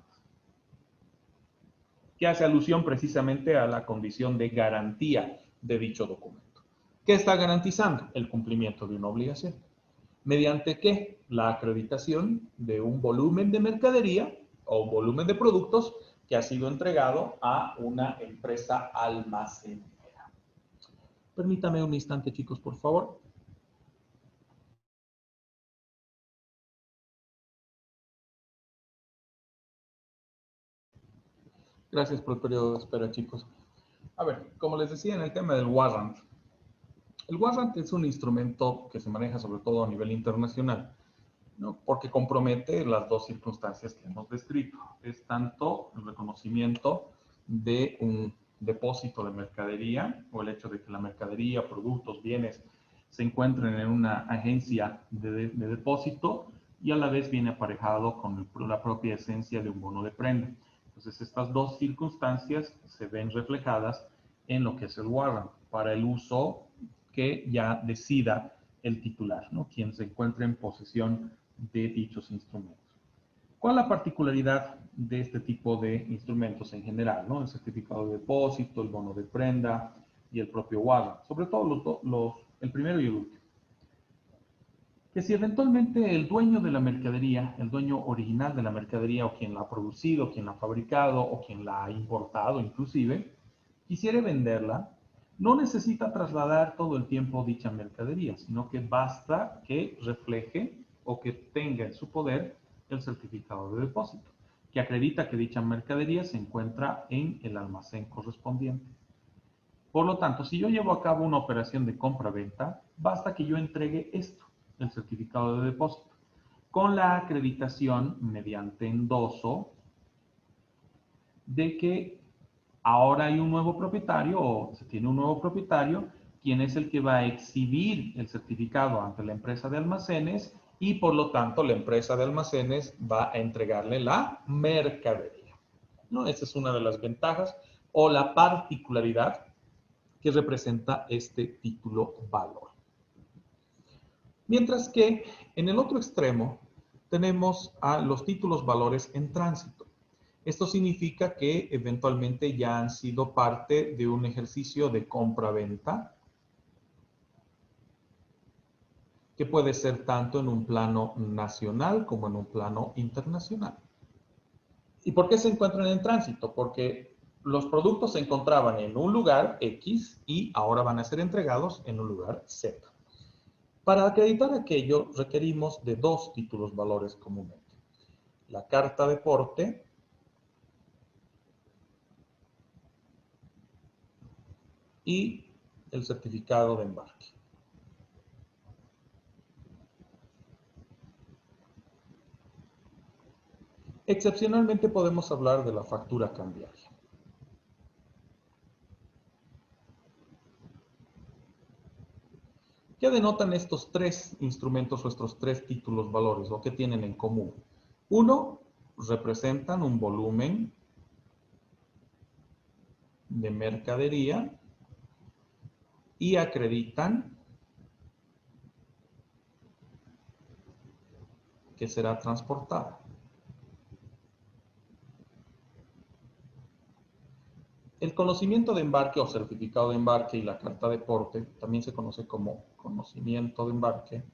que hace alusión precisamente a la condición de garantía de dicho documento. ¿Qué está garantizando? El cumplimiento de una obligación. ¿Mediante qué? La acreditación de un volumen de mercadería o un volumen de productos que ha sido entregado a una empresa almacenera. Permítame un instante, chicos, por favor. Gracias por el periodo de espera, chicos. A ver, como les decía en el tema del warrant, el warrant es un instrumento que se maneja sobre todo a nivel internacional, ¿no? Porque compromete las dos circunstancias que hemos descrito. Es tanto el reconocimiento de un depósito de mercadería, o el hecho de que la mercadería, productos, bienes se encuentren en una agencia de depósito, y a la vez viene aparejado con la propia esencia de un bono de prenda. Entonces, estas dos circunstancias se ven reflejadas en lo que es el warrant para el uso que ya decida el titular, ¿no? Quien se encuentre en posesión de dichos instrumentos. ¿Cuál es la particularidad de este tipo de instrumentos en general, ¿no? El certificado de depósito, el bono de prenda y el propio warrant, sobre todo el primero y el último. Que si eventualmente el dueño de la mercadería, el dueño original de la mercadería, o quien la ha producido, quien la ha fabricado o quien la ha importado inclusive, quisiere venderla, no necesita trasladar todo el tiempo dicha mercadería, sino que basta que refleje o que tenga en su poder el certificado de depósito, que acredita que dicha mercadería se encuentra en el almacén correspondiente. Por lo tanto, si yo llevo a cabo una operación de compra-venta, basta que yo entregue esto, el certificado de depósito, con la acreditación mediante endoso de que ahora hay un nuevo propietario, o se tiene un nuevo propietario, quien es el que va a exhibir el certificado ante la empresa de almacenes, y por lo tanto la empresa de almacenes va a entregarle la mercadería, ¿no? Esa es una de las ventajas o la particularidad que representa este título valor. Mientras que en el otro extremo tenemos a los títulos valores en tránsito. Esto significa que eventualmente ya han sido parte de un ejercicio de compra-venta, que puede ser tanto en un plano nacional como en un plano internacional. ¿Y por qué se encuentran en tránsito? Porque los productos se encontraban en un lugar X y ahora van a ser entregados en un lugar Z. Para acreditar aquello requerimos de dos títulos valores comúnmente: la carta de porte y el certificado de embarque. Excepcionalmente podemos hablar de la factura cambiaria. ¿Qué denotan estos tres instrumentos o estos tres títulos valores, o qué tienen en común? Uno, representan un volumen de mercadería y acreditan que será transportada. El conocimiento de embarque o certificado de embarque y la carta de porte, también se conoce como conocimiento de embarque,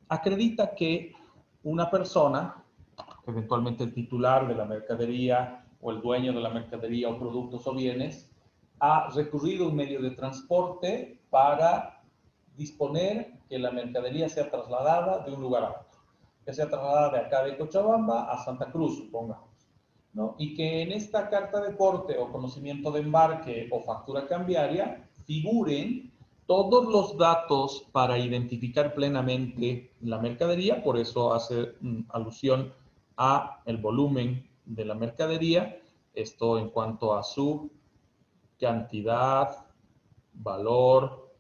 acredita que una persona, eventualmente el titular de la mercadería o el dueño de la mercadería o productos o bienes, ha recurrido a un medio de transporte para disponer que la mercadería sea trasladada de un lugar a otro, que sea trasladada de acá de Cochabamba a Santa Cruz, supongamos, ¿no? Y que en esta carta de porte o conocimiento de embarque o factura cambiaria figuren todos los datos para identificar plenamente la mercadería, por eso hace alusión a el volumen de la mercadería, esto en cuanto a su cantidad, valor,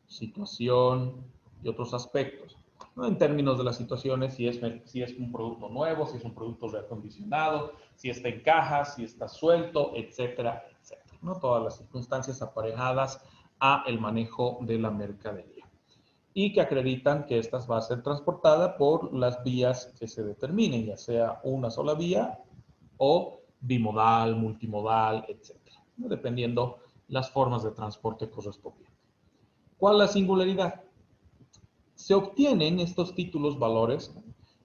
situación y otros aspectos, ¿no? En términos de las situaciones, si es un producto nuevo, si es un producto reacondicionado, si está en cajas, si está suelto, etcétera, etcétera, ¿no? Todas las circunstancias aparejadas a el manejo de la mercadería y que acreditan que esta va a ser transportada por las vías que se determinen, ya sea una sola vía o bimodal, multimodal, etcétera, ¿no? Dependiendo las formas de transporte correspondientes. ¿Cuál es la singularidad? Se obtienen estos títulos valores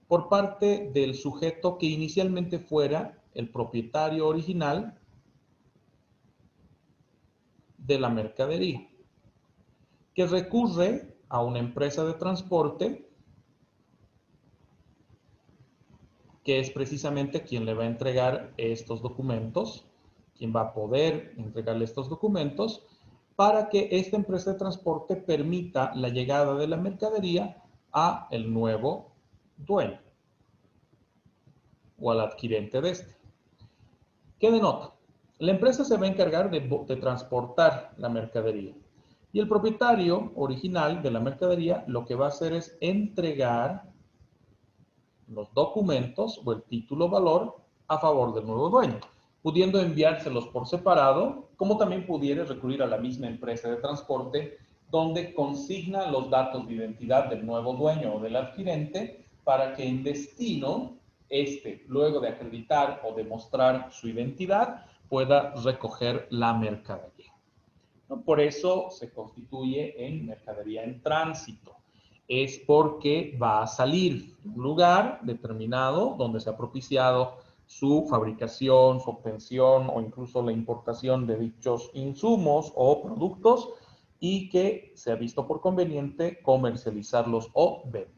por parte del sujeto que inicialmente fuera el propietario original de la mercadería, que recurre a una empresa de transporte que es precisamente quien le va a entregar estos documentos, quien va a poder entregarle estos documentos para que esta empresa de transporte permita la llegada de la mercadería a el nuevo dueño o al adquirente de este. ¿Qué denota? La empresa se va a encargar de transportar la mercadería y el propietario original de la mercadería lo que va a hacer es entregar los documentos o el título valor a favor del nuevo dueño, pudiendo enviárselos por separado, como también pudiera recurrir a la misma empresa de transporte donde consigna los datos de identidad del nuevo dueño o del adquirente para que en destino, luego de acreditar o demostrar su identidad, pueda recoger la mercadería. ¿No? Por eso se constituye en mercadería en tránsito. Es porque va a salir de un lugar determinado donde se ha propiciado su fabricación, su obtención o incluso la importación de dichos insumos o productos y que se ha visto por conveniente comercializarlos o venderlos.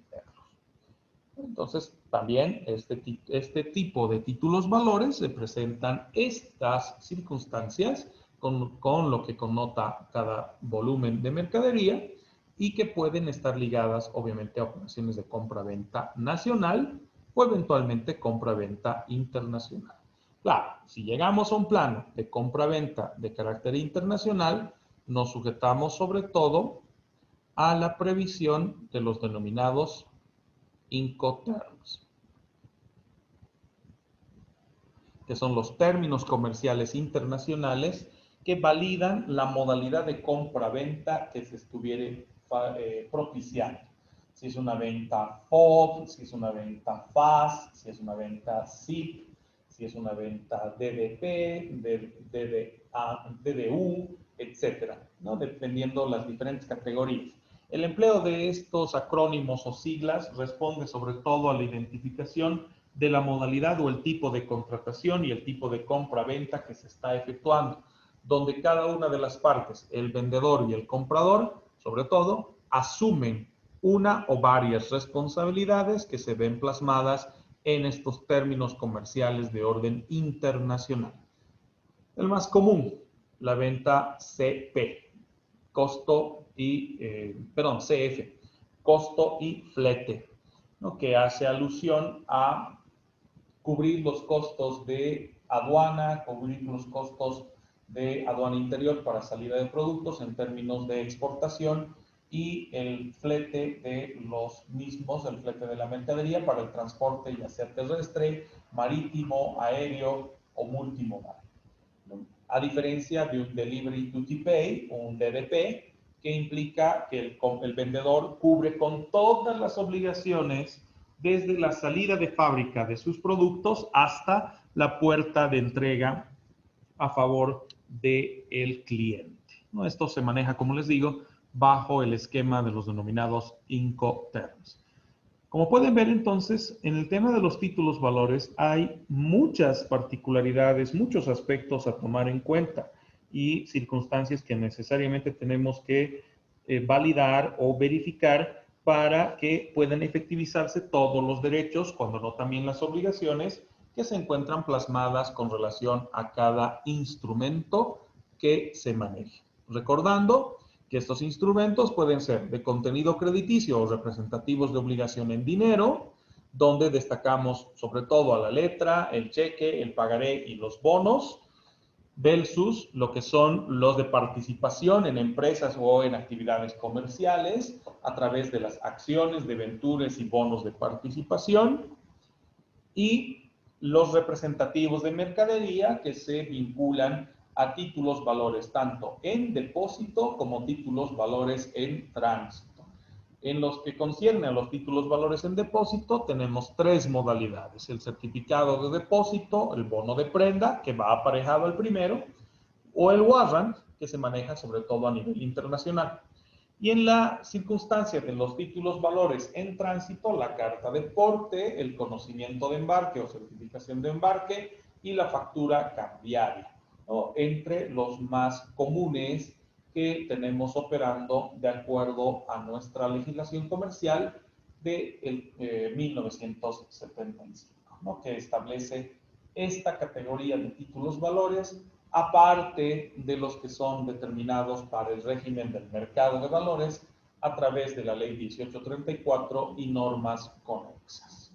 Entonces, también este tipo de títulos valores representan estas circunstancias con lo que connota cada volumen de mercadería y que pueden estar ligadas, obviamente, a operaciones de compra-venta nacional o eventualmente compra-venta internacional. Claro, si llegamos a un plano de compra-venta de carácter internacional, nos sujetamos sobre todo a la previsión de los denominados Incoterms, que son los términos comerciales internacionales que validan la modalidad de compra-venta que se estuviera propiciando. Si es una venta FOB, si es una venta FAS, si es una venta SIP, si es una venta DDP, DDU, etcétera, ¿no? Dependiendo las diferentes categorías. El empleo de estos acrónimos o siglas responde sobre todo a la identificación de la modalidad o el tipo de contratación y el tipo de compra-venta que se está efectuando, donde cada una de las partes, el vendedor y el comprador, sobre todo, asumen una o varias responsabilidades que se ven plasmadas en estos términos comerciales de orden internacional. El más común, la venta CP, CF, costo y flete, ¿no? Que hace alusión a cubrir los costos de aduana, cubrir los costos de aduana interior para salida de productos en términos de exportación y el flete de los mismos, el flete de la mercadería para el transporte ya sea terrestre, marítimo, aéreo o multimodal, ¿no? A diferencia de un Delivery Duty Pay, un DDP, que implica que el vendedor cubre con todas las obligaciones desde la salida de fábrica de sus productos hasta la puerta de entrega a favor del cliente, ¿no? Esto se maneja, como les digo, bajo el esquema de los denominados Incoterms. Como pueden ver entonces, en el tema de los títulos valores hay muchas particularidades, muchos aspectos a tomar en cuenta y circunstancias que necesariamente tenemos que validar o verificar para que puedan efectivizarse todos los derechos, cuando no también las obligaciones, que se encuentran plasmadas con relación a cada instrumento que se maneje. Recordando que estos instrumentos pueden ser de contenido crediticio o representativos de obligación en dinero, donde destacamos sobre todo a la letra, el cheque, el pagaré y los bonos, versus lo que son los de participación en empresas o en actividades comerciales a través de las acciones, debentures y bonos de participación, y los representativos de mercadería que se vinculan a títulos valores tanto en depósito como títulos valores en tránsito. En los que conciernen a los títulos valores en depósito tenemos tres modalidades: el certificado de depósito, el bono de prenda que va aparejado al primero, o el warrant que se maneja sobre todo a nivel internacional. Y en la circunstancia de los títulos valores en tránsito, la carta de porte, el conocimiento de embarque o certificación de embarque y la factura cambiaria, ¿no? Entre los más comunes que tenemos operando de acuerdo a nuestra legislación comercial de 1975, ¿no? Que establece esta categoría de títulos valores, aparte de los que son determinados para el régimen del mercado de valores a través de la ley 1834 y normas conexas.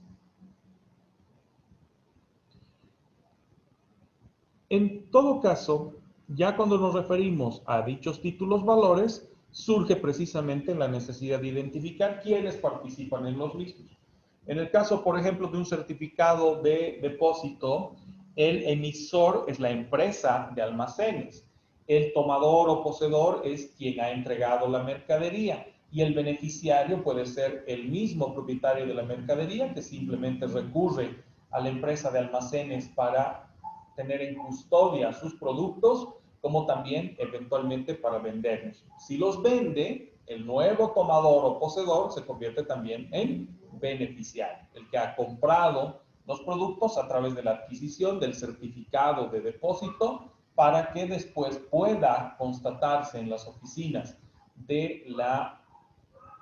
En todo caso, ya cuando nos referimos a dichos títulos valores, surge precisamente la necesidad de identificar quiénes participan en los mismos. En el caso, por ejemplo, de un certificado de depósito, el emisor es la empresa de almacenes, el tomador o poseedor es quien ha entregado la mercadería y el beneficiario puede ser el mismo propietario de la mercadería que simplemente recurre a la empresa de almacenes para tener en custodia sus productos, como también eventualmente para venderlos. Si los vende, el nuevo tomador o poseedor se convierte también en beneficiario, el que ha comprado los productos a través de la adquisición del certificado de depósito para que después pueda constatarse en las oficinas de la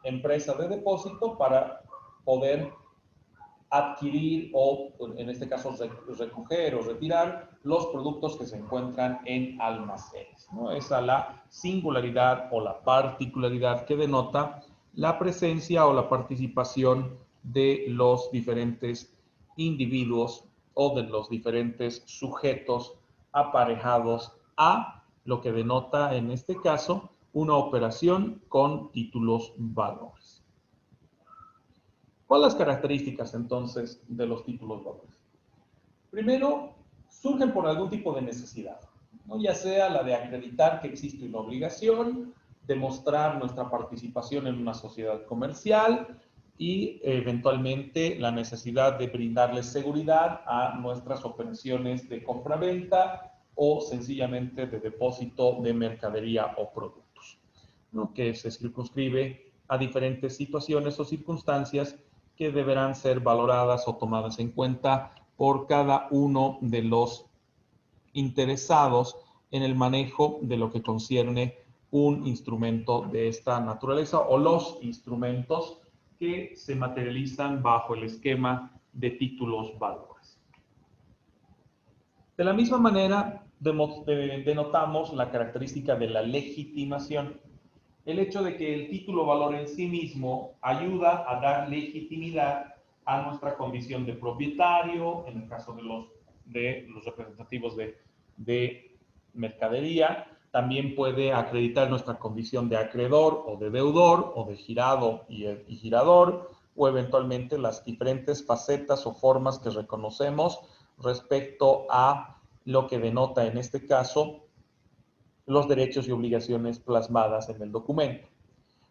empresa de depósito para poder adquirir o, en este caso, recoger o retirar los productos que se encuentran en almacenes, ¿no? Esa es la singularidad o la particularidad que denota la presencia o la participación de los diferentes individuos o de los diferentes sujetos aparejados a lo que denota, en este caso, una operación con títulos valores. ¿Cuáles las características entonces de los títulos valores? Primero, surgen por algún tipo de necesidad, ¿no? Ya sea la de acreditar que existe una obligación, demostrar nuestra participación en una sociedad comercial y eventualmente la necesidad de brindarles seguridad a nuestras operaciones de compra-venta o sencillamente de depósito de mercadería o productos, ¿no? Que se circunscribe a diferentes situaciones o circunstancias que deberán ser valoradas o tomadas en cuenta por cada uno de los interesados en el manejo de lo que concierne un instrumento de esta naturaleza o los instrumentos que se materializan bajo el esquema de títulos valores. De la misma manera, denotamos la característica de la legitimación. El hecho de que el título valor en sí mismo ayuda a dar legitimidad a nuestra condición de propietario, en el caso de los representativos de mercadería, También puede acreditar nuestra condición de acreedor o de deudor o de girado y girador, o eventualmente las diferentes facetas o formas que reconocemos respecto a lo que denota en este caso los derechos y obligaciones plasmadas en el documento.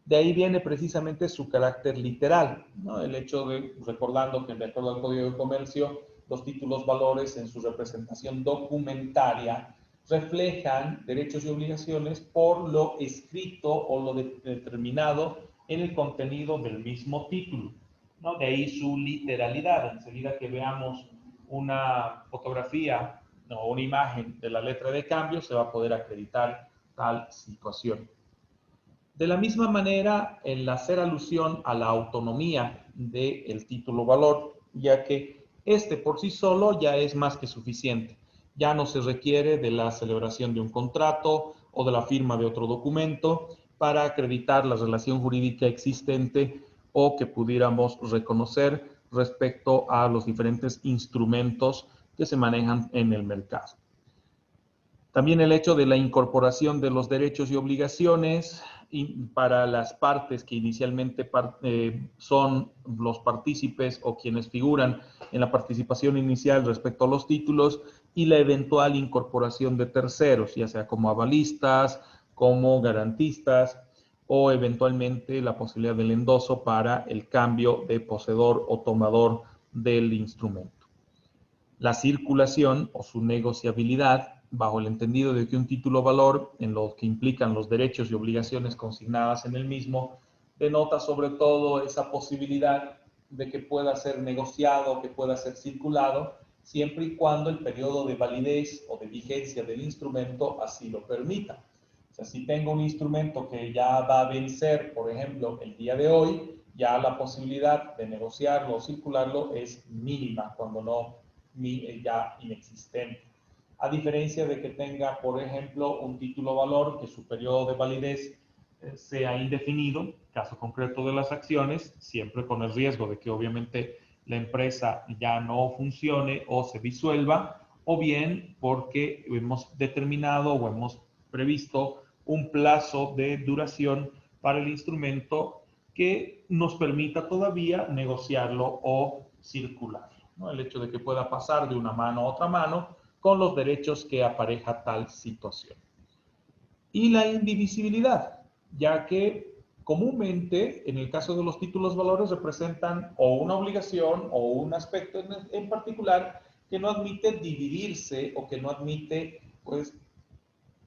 De ahí viene precisamente su carácter literal, ¿no? El hecho de, recordando que de acuerdo al Código de Comercio, los títulos valores en su representación documentaria reflejan derechos y obligaciones por lo escrito o lo determinado en el contenido del mismo título, ¿no? De ahí su literalidad. Enseguida que veamos una fotografía o una imagen de la letra de cambio, se va a poder acreditar tal situación. De la misma manera, el hacer alusión a la autonomía del título valor, ya que este por sí solo ya es más que suficiente. Ya no se requiere de la celebración de un contrato o de la firma de otro documento para acreditar la relación jurídica existente o que pudiéramos reconocer respecto a los diferentes instrumentos que se manejan en el mercado. También el hecho de la incorporación de los derechos y obligaciones para las partes que inicialmente son los partícipes o quienes figuran en la participación inicial respecto a los títulos y la eventual incorporación de terceros, ya sea como avalistas, como garantistas o eventualmente la posibilidad del endoso para el cambio de poseedor o tomador del instrumento. La circulación o su negociabilidad, bajo el entendido de que un título valor, en lo que implican los derechos y obligaciones consignadas en el mismo, denota sobre todo esa posibilidad de que pueda ser negociado, que pueda ser circulado, siempre y cuando el periodo de validez o de vigencia del instrumento así lo permita. O sea, si tengo un instrumento que ya va a vencer, por ejemplo, el día de hoy, ya la posibilidad de negociarlo o circularlo es mínima, cuando no ya inexistente. A diferencia de que tenga, por ejemplo, un título valor que su periodo de validez sea indefinido, caso concreto de las acciones, siempre con el riesgo de que obviamente la empresa ya no funcione o se disuelva, o bien porque hemos determinado o hemos previsto un plazo de duración para el instrumento que nos permita todavía negociarlo o circularlo, ¿no? El hecho de que pueda pasar de una mano a otra mano con los derechos que apareja tal situación. Y la indivisibilidad, ya que comúnmente en el caso de los títulos valores representan o una obligación o un aspecto en particular que no admite dividirse o que no admite pues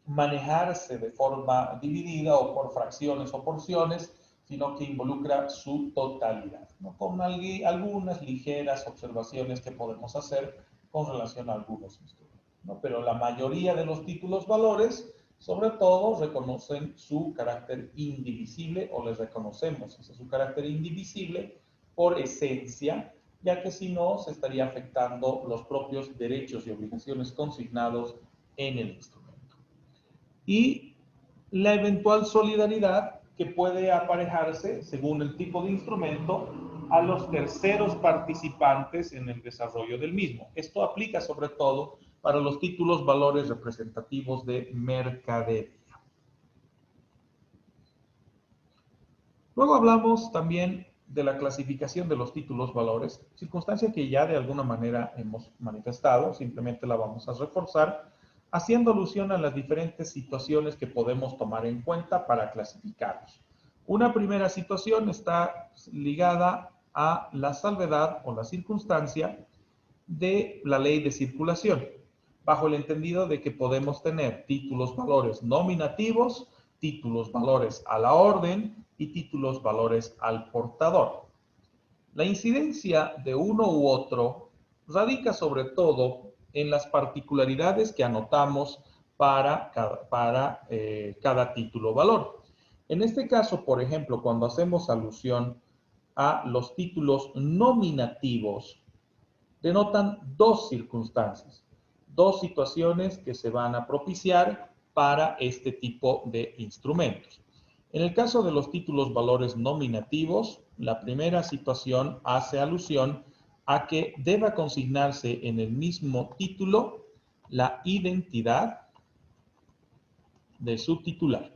manejarse de forma dividida o por fracciones o porciones, sino que involucra su totalidad, ¿no? Con algunas ligeras observaciones que podemos hacer con relación a algunos instrumentos, ¿no? Pero la mayoría de los títulos valores, sobre todo, reconocen su carácter indivisible o les reconocemos su carácter indivisible por esencia, ya que si no, se estaría afectando los propios derechos y obligaciones consignados en el instrumento. Y la eventual solidaridad que puede aparejarse, según el tipo de instrumento, a los terceros participantes en el desarrollo del mismo. Esto aplica sobre todo para los títulos valores representativos de mercadería. Luego hablamos también de la clasificación de los títulos valores, circunstancia que ya de alguna manera hemos manifestado, simplemente la vamos a reforzar, haciendo alusión a las diferentes situaciones que podemos tomar en cuenta para clasificarlos. Una primera situación está ligada a la salvedad o la circunstancia de la ley de circulación, bajo el entendido de que podemos tener títulos valores nominativos, títulos valores a la orden y títulos valores al portador. La incidencia de uno u otro radica sobre todo en las particularidades que anotamos para cada título valor. En este caso, por ejemplo, cuando hacemos alusión a los títulos nominativos, denotan dos circunstancias, dos situaciones que se van a propiciar para este tipo de instrumentos. En el caso de los títulos valores nominativos, la primera situación hace alusión a que deba consignarse en el mismo título la identidad de su titular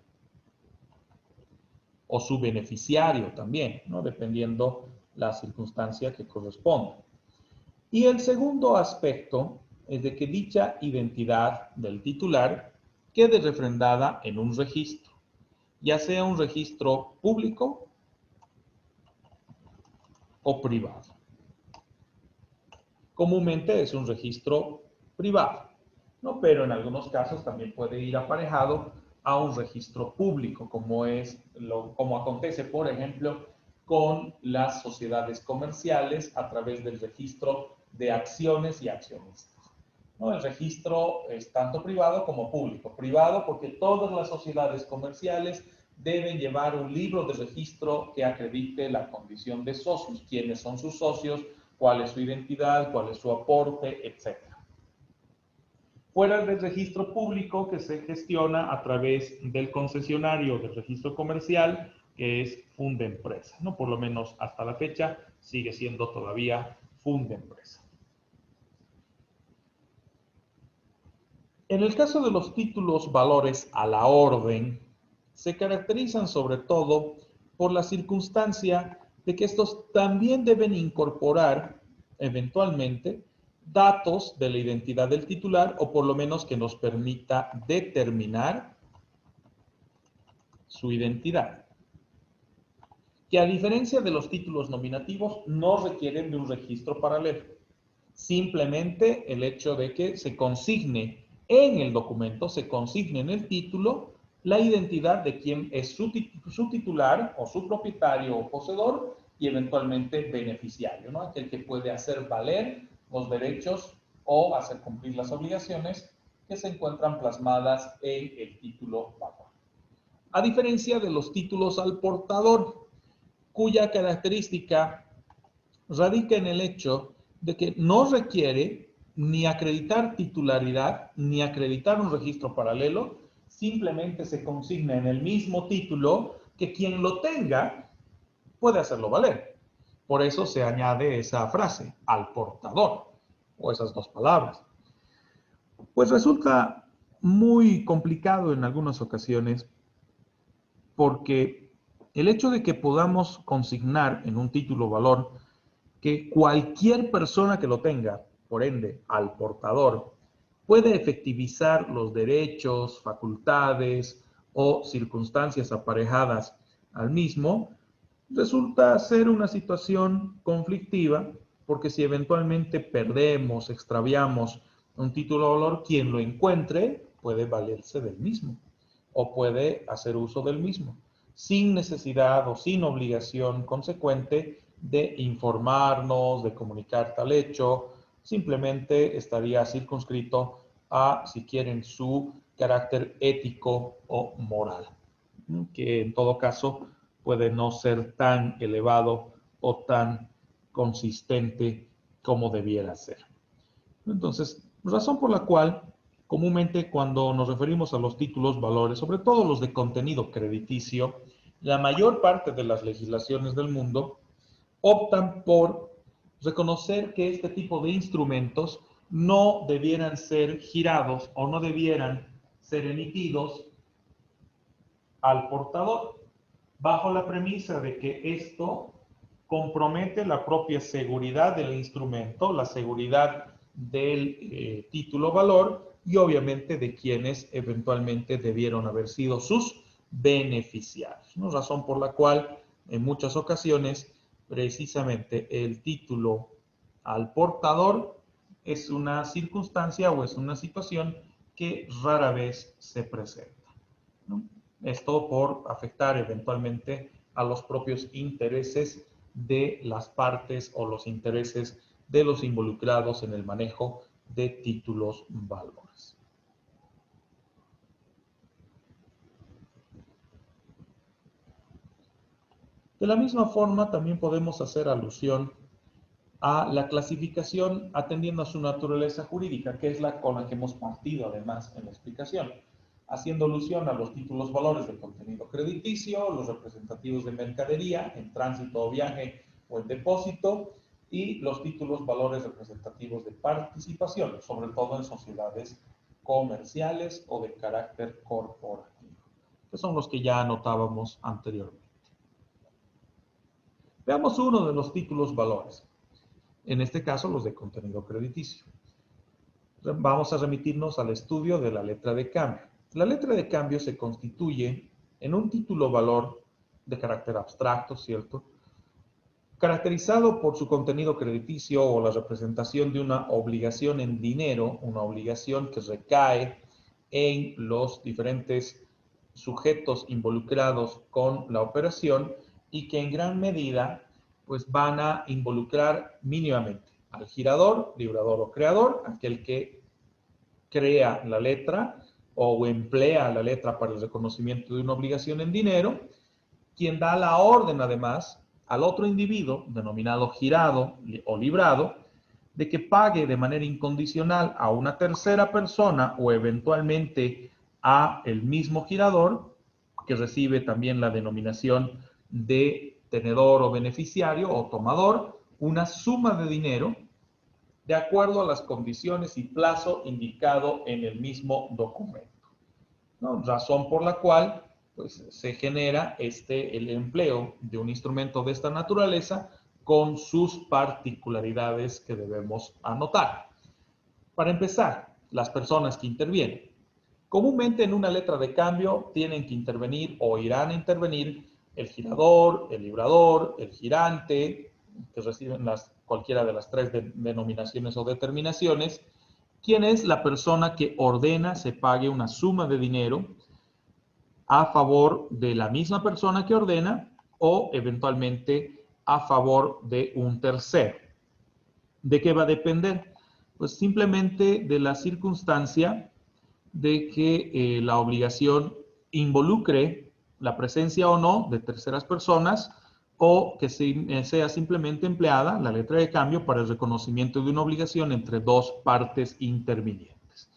o su beneficiario también, ¿no? Dependiendo la circunstancia que corresponda. Y el segundo aspecto es de que dicha identidad del titular quede refrendada en un registro, ya sea un registro público o privado. Comúnmente es un registro privado, ¿no? Pero en algunos casos también puede ir aparejado a un registro público, como acontece, por ejemplo, con las sociedades comerciales a través del registro de acciones y accionistas, ¿no? El registro es tanto privado como público. Privado porque todas las sociedades comerciales deben llevar un libro de registro que acredite la condición de socios, quiénes son sus socios, cuál es su identidad, cuál es su aporte, etc. Fuera del registro público que se gestiona a través del concesionario del registro comercial, que es Fundempresa, ¿no? Por lo menos hasta la fecha sigue siendo todavía Fundempresa. En el caso de los títulos valores a la orden, se caracterizan sobre todo por la circunstancia de que estos también deben incorporar, eventualmente, datos de la identidad del titular o por lo menos que nos permita determinar su identidad. Que a diferencia de los títulos nominativos, no requieren de un registro paralelo. Simplemente el hecho de que se consigne en el documento, se consigne en el título la identidad de quien es su titular o su propietario o poseedor y eventualmente beneficiario, ¿no? Aquel que puede hacer valer los derechos o hacer cumplir las obligaciones que se encuentran plasmadas en el título valor. A diferencia de los títulos al portador, cuya característica radica en el hecho de que no requiere ni acreditar titularidad, ni acreditar un registro paralelo, simplemente se consigna en el mismo título que quien lo tenga puede hacerlo valer. Por eso se añade esa frase, al portador, o esas dos palabras. Pues resulta muy complicado en algunas ocasiones porque el hecho de que podamos consignar en un título valor que cualquier persona que lo tenga, por ende, al portador, puede efectivizar los derechos, facultades o circunstancias aparejadas al mismo, resulta ser una situación conflictiva, porque si eventualmente perdemos, extraviamos un título de valor, quien lo encuentre puede valerse del mismo o puede hacer uso del mismo, sin necesidad o sin obligación consecuente de informarnos, de comunicar tal hecho, simplemente estaría circunscrito a, si quieren, su carácter ético o moral, que en todo caso puede no ser tan elevado o tan consistente como debiera ser. Entonces, razón por la cual comúnmente cuando nos referimos a los títulos valores, sobre todo los de contenido crediticio, la mayor parte de las legislaciones del mundo optan por reconocer que este tipo de instrumentos no debieran ser girados o no debieran ser emitidos al portador, bajo la premisa de que esto compromete la propia seguridad del instrumento, la seguridad del título valor y obviamente de quienes eventualmente debieron haber sido sus beneficiarios, ¿no? Razón por la cual en muchas ocasiones precisamente el título al portador es una circunstancia o es una situación que rara vez se presenta, ¿no? Esto por afectar eventualmente a los propios intereses de las partes o los intereses de los involucrados en el manejo de títulos valores. De la misma forma, también podemos hacer alusión a la clasificación atendiendo a su naturaleza jurídica, que es la con la que hemos partido además en la explicación, haciendo alusión a los títulos valores de contenido crediticio, los representativos de mercadería en tránsito o viaje o en depósito, y los títulos valores representativos de participación, sobre todo en sociedades comerciales o de carácter corporativo. que son los que ya anotábamos anteriormente. Veamos uno de los títulos valores, en este caso los de contenido crediticio. Vamos a remitirnos al estudio de la letra de cambio. La letra de cambio se constituye en un título valor de carácter abstracto, ¿cierto?, caracterizado por su contenido crediticio o la representación de una obligación en dinero, una obligación que recae en los diferentes sujetos involucrados con la operación y que en gran medida pues van a involucrar mínimamente al girador, librador o creador, aquel que crea la letra o emplea la letra para el reconocimiento de una obligación en dinero, quien da la orden además al otro individuo, denominado girado o librado, de que pague de manera incondicional a una tercera persona o eventualmente a el mismo girador, que recibe también la denominación de tenedor o beneficiario o tomador, una suma de dinero de acuerdo a las condiciones y plazo indicado en el mismo documento, ¿no? Razón por la cual pues, se genera el empleo de un instrumento de esta naturaleza con sus particularidades que debemos anotar. Para empezar, las personas que intervienen. Comúnmente en una letra de cambio tienen que intervenir o irán a intervenir el girador, el librador, el girante, que reciben cualquiera de las tres denominaciones o determinaciones, quien es la persona que ordena se pague una suma de dinero a favor de la misma persona que ordena o eventualmente a favor de un tercero. ¿De qué va a depender? Pues simplemente de la circunstancia de que la obligación involucre la presencia o no de terceras personas o que sea simplemente empleada la letra de cambio para el reconocimiento de una obligación entre dos partes intervinientes,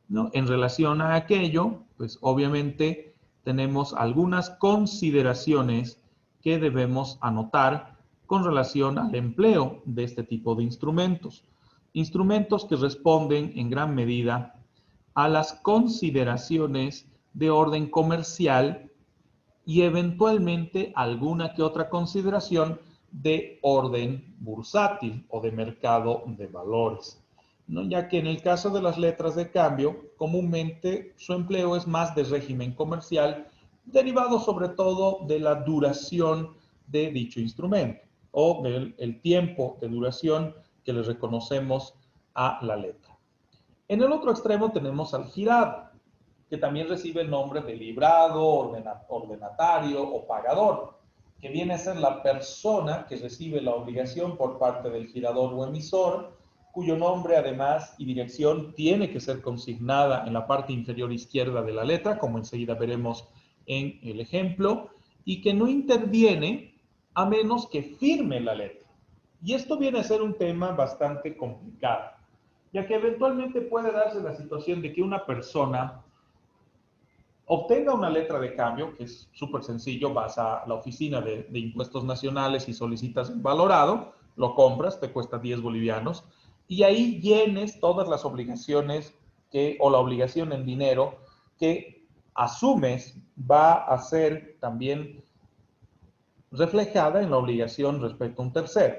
¿no? En relación a aquello, pues obviamente tenemos algunas consideraciones que debemos anotar con relación al empleo de este tipo de instrumentos. Instrumentos que responden en gran medida a las consideraciones de orden comercial y eventualmente alguna que otra consideración de orden bursátil o de mercado de valores, ¿no? Ya que en el caso de las letras de cambio, comúnmente su empleo es más de régimen comercial, derivado sobre todo de la duración de dicho instrumento o del tiempo de duración que le reconocemos a la letra. En el otro extremo tenemos al girado, que también recibe el nombre de librado, ordenatario o pagador, que viene a ser la persona que recibe la obligación por parte del girador o emisor, cuyo nombre además y dirección tiene que ser consignada en la parte inferior izquierda de la letra, como enseguida veremos en el ejemplo, y que no interviene a menos que firme la letra. Y esto viene a ser un tema bastante complicado, ya que eventualmente puede darse la situación de que una persona obtenga una letra de cambio, que es súper sencillo, vas a la oficina de impuestos nacionales y solicitas el valorado, lo compras, te cuesta 10 bolivianos, y ahí llenes todas las obligaciones o la obligación en dinero que asumes va a ser también reflejada en la obligación respecto a un tercero.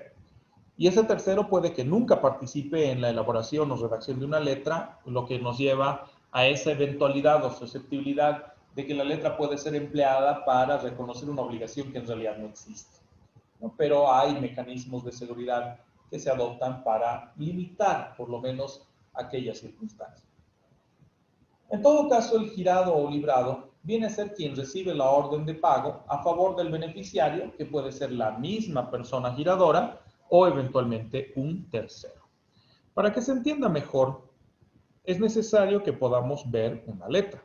Y ese tercero puede que nunca participe en la elaboración o redacción de una letra, lo que nos lleva a esa eventualidad o susceptibilidad de que la letra puede ser empleada para reconocer una obligación que en realidad no existe, ¿no? Pero hay mecanismos de seguridad que se adoptan para limitar por lo menos aquellas circunstancias. En todo caso, el girado o librado viene a ser quien recibe la orden de pago a favor del beneficiario, que puede ser la misma persona giradora o eventualmente un tercero. Para que se entienda mejor, es necesario que podamos ver una letra,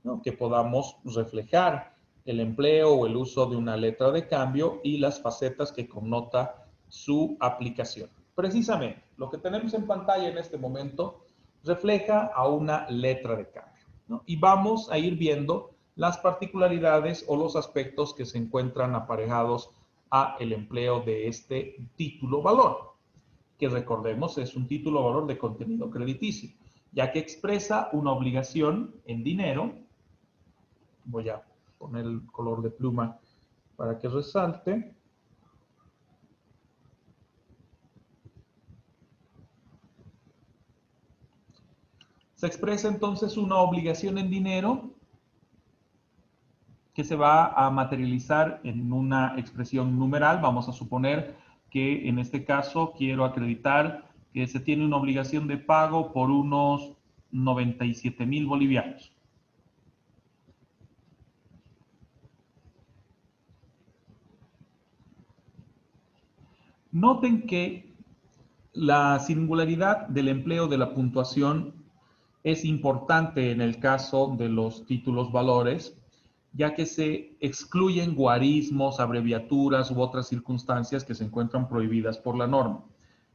¿no? Que podamos reflejar el empleo o el uso de una letra de cambio y las facetas que connota su aplicación. Precisamente, lo que tenemos en pantalla en este momento refleja a una letra de cambio, ¿no? Y vamos a ir viendo las particularidades o los aspectos que se encuentran aparejados a el empleo de este título valor, que recordemos es un título valor de contenido crediticio, ya que expresa una obligación en dinero. Voy a poner el color de pluma para que resalte. Se expresa entonces una obligación en dinero que se va a materializar en una expresión numeral. Vamos a suponer que en este caso quiero acreditar que se tiene una obligación de pago por unos 97,000 bolivianos. Noten que la singularidad del empleo de la puntuación es importante en el caso de los títulos valores, ya que se excluyen guarismos, abreviaturas u otras circunstancias que se encuentran prohibidas por la norma.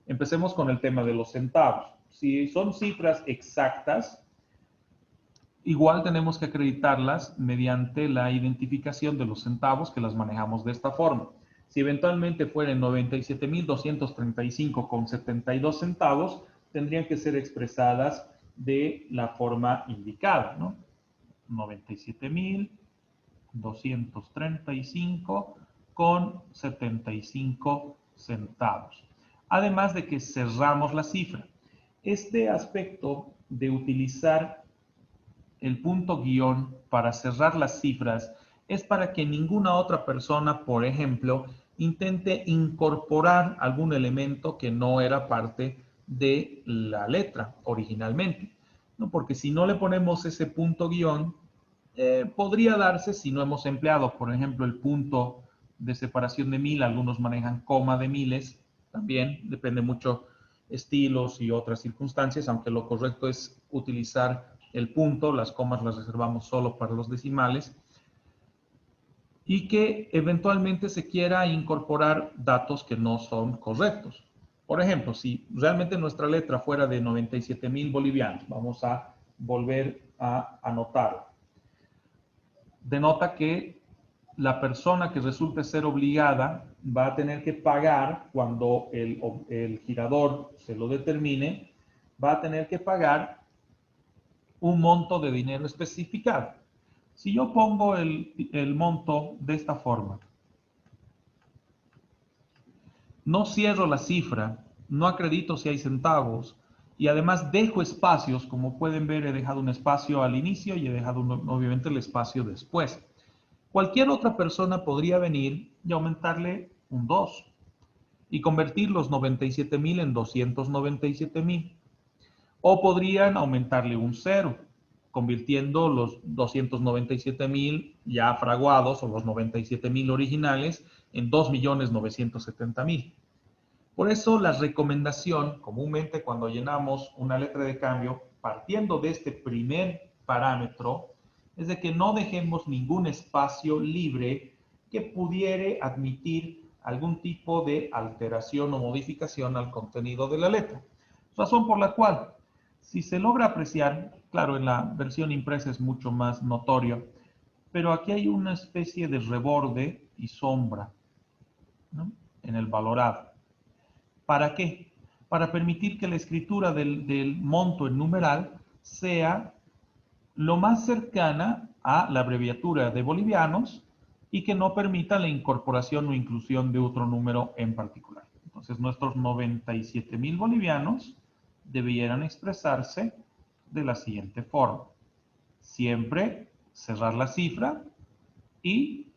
Empecemos con el tema de los centavos. Si son cifras exactas, igual tenemos que acreditarlas mediante la identificación de los centavos, que las manejamos de esta forma. Si eventualmente fueran 97,235,72 centavos, tendrían que ser expresadas de la forma indicada, ¿no? 97,235,75 centavos. Además de que cerramos la cifra. Este aspecto de utilizar el punto guión para cerrar las cifras es para que ninguna otra persona, por ejemplo, intente incorporar algún elemento que no era parte de la letra originalmente, ¿no? Porque si no le ponemos ese punto guión, podría darse si no hemos empleado, por ejemplo, el punto de separación de mil. Algunos manejan coma de miles, también depende mucho estilos y otras circunstancias, aunque lo correcto es utilizar el punto. Las comas las reservamos solo para los decimales, y que eventualmente se quiera incorporar datos que no son correctos. Por ejemplo, si realmente nuestra letra fuera de 97,000 bolivianos, vamos a volver a anotarlo. Denota que la persona que resulte ser obligada va a tener que pagar, cuando el girador se lo determine, va a tener que pagar un monto de dinero especificado. Si yo pongo el monto de esta forma, no cierro la cifra, no acredito si hay centavos, y además dejo espacios. Como pueden ver, he dejado un espacio al inicio y he dejado obviamente el espacio después. Cualquier otra persona podría venir y aumentarle un 2 y convertir los 97,000 en 297,000. O podrían aumentarle un 0, convirtiendo los 297,000 ya fraguados, o los 97,000 originales, en 2,970,000. Por eso la recomendación, comúnmente cuando llenamos una letra de cambio, partiendo de este primer parámetro, es de que no dejemos ningún espacio libre que pudiera admitir algún tipo de alteración o modificación al contenido de la letra. Razón por la cual, si se logra apreciar, claro, en la versión impresa es mucho más notorio, pero aquí hay una especie de reborde y sombra, ¿no?, en el valorado. ¿Para qué? Para permitir que la escritura del monto en numeral sea lo más cercana a la abreviatura de bolivianos y que no permita la incorporación o inclusión de otro número en particular. Entonces, nuestros 97,000 bolivianos debieran expresarse de la siguiente forma. Siempre cerrar la cifra y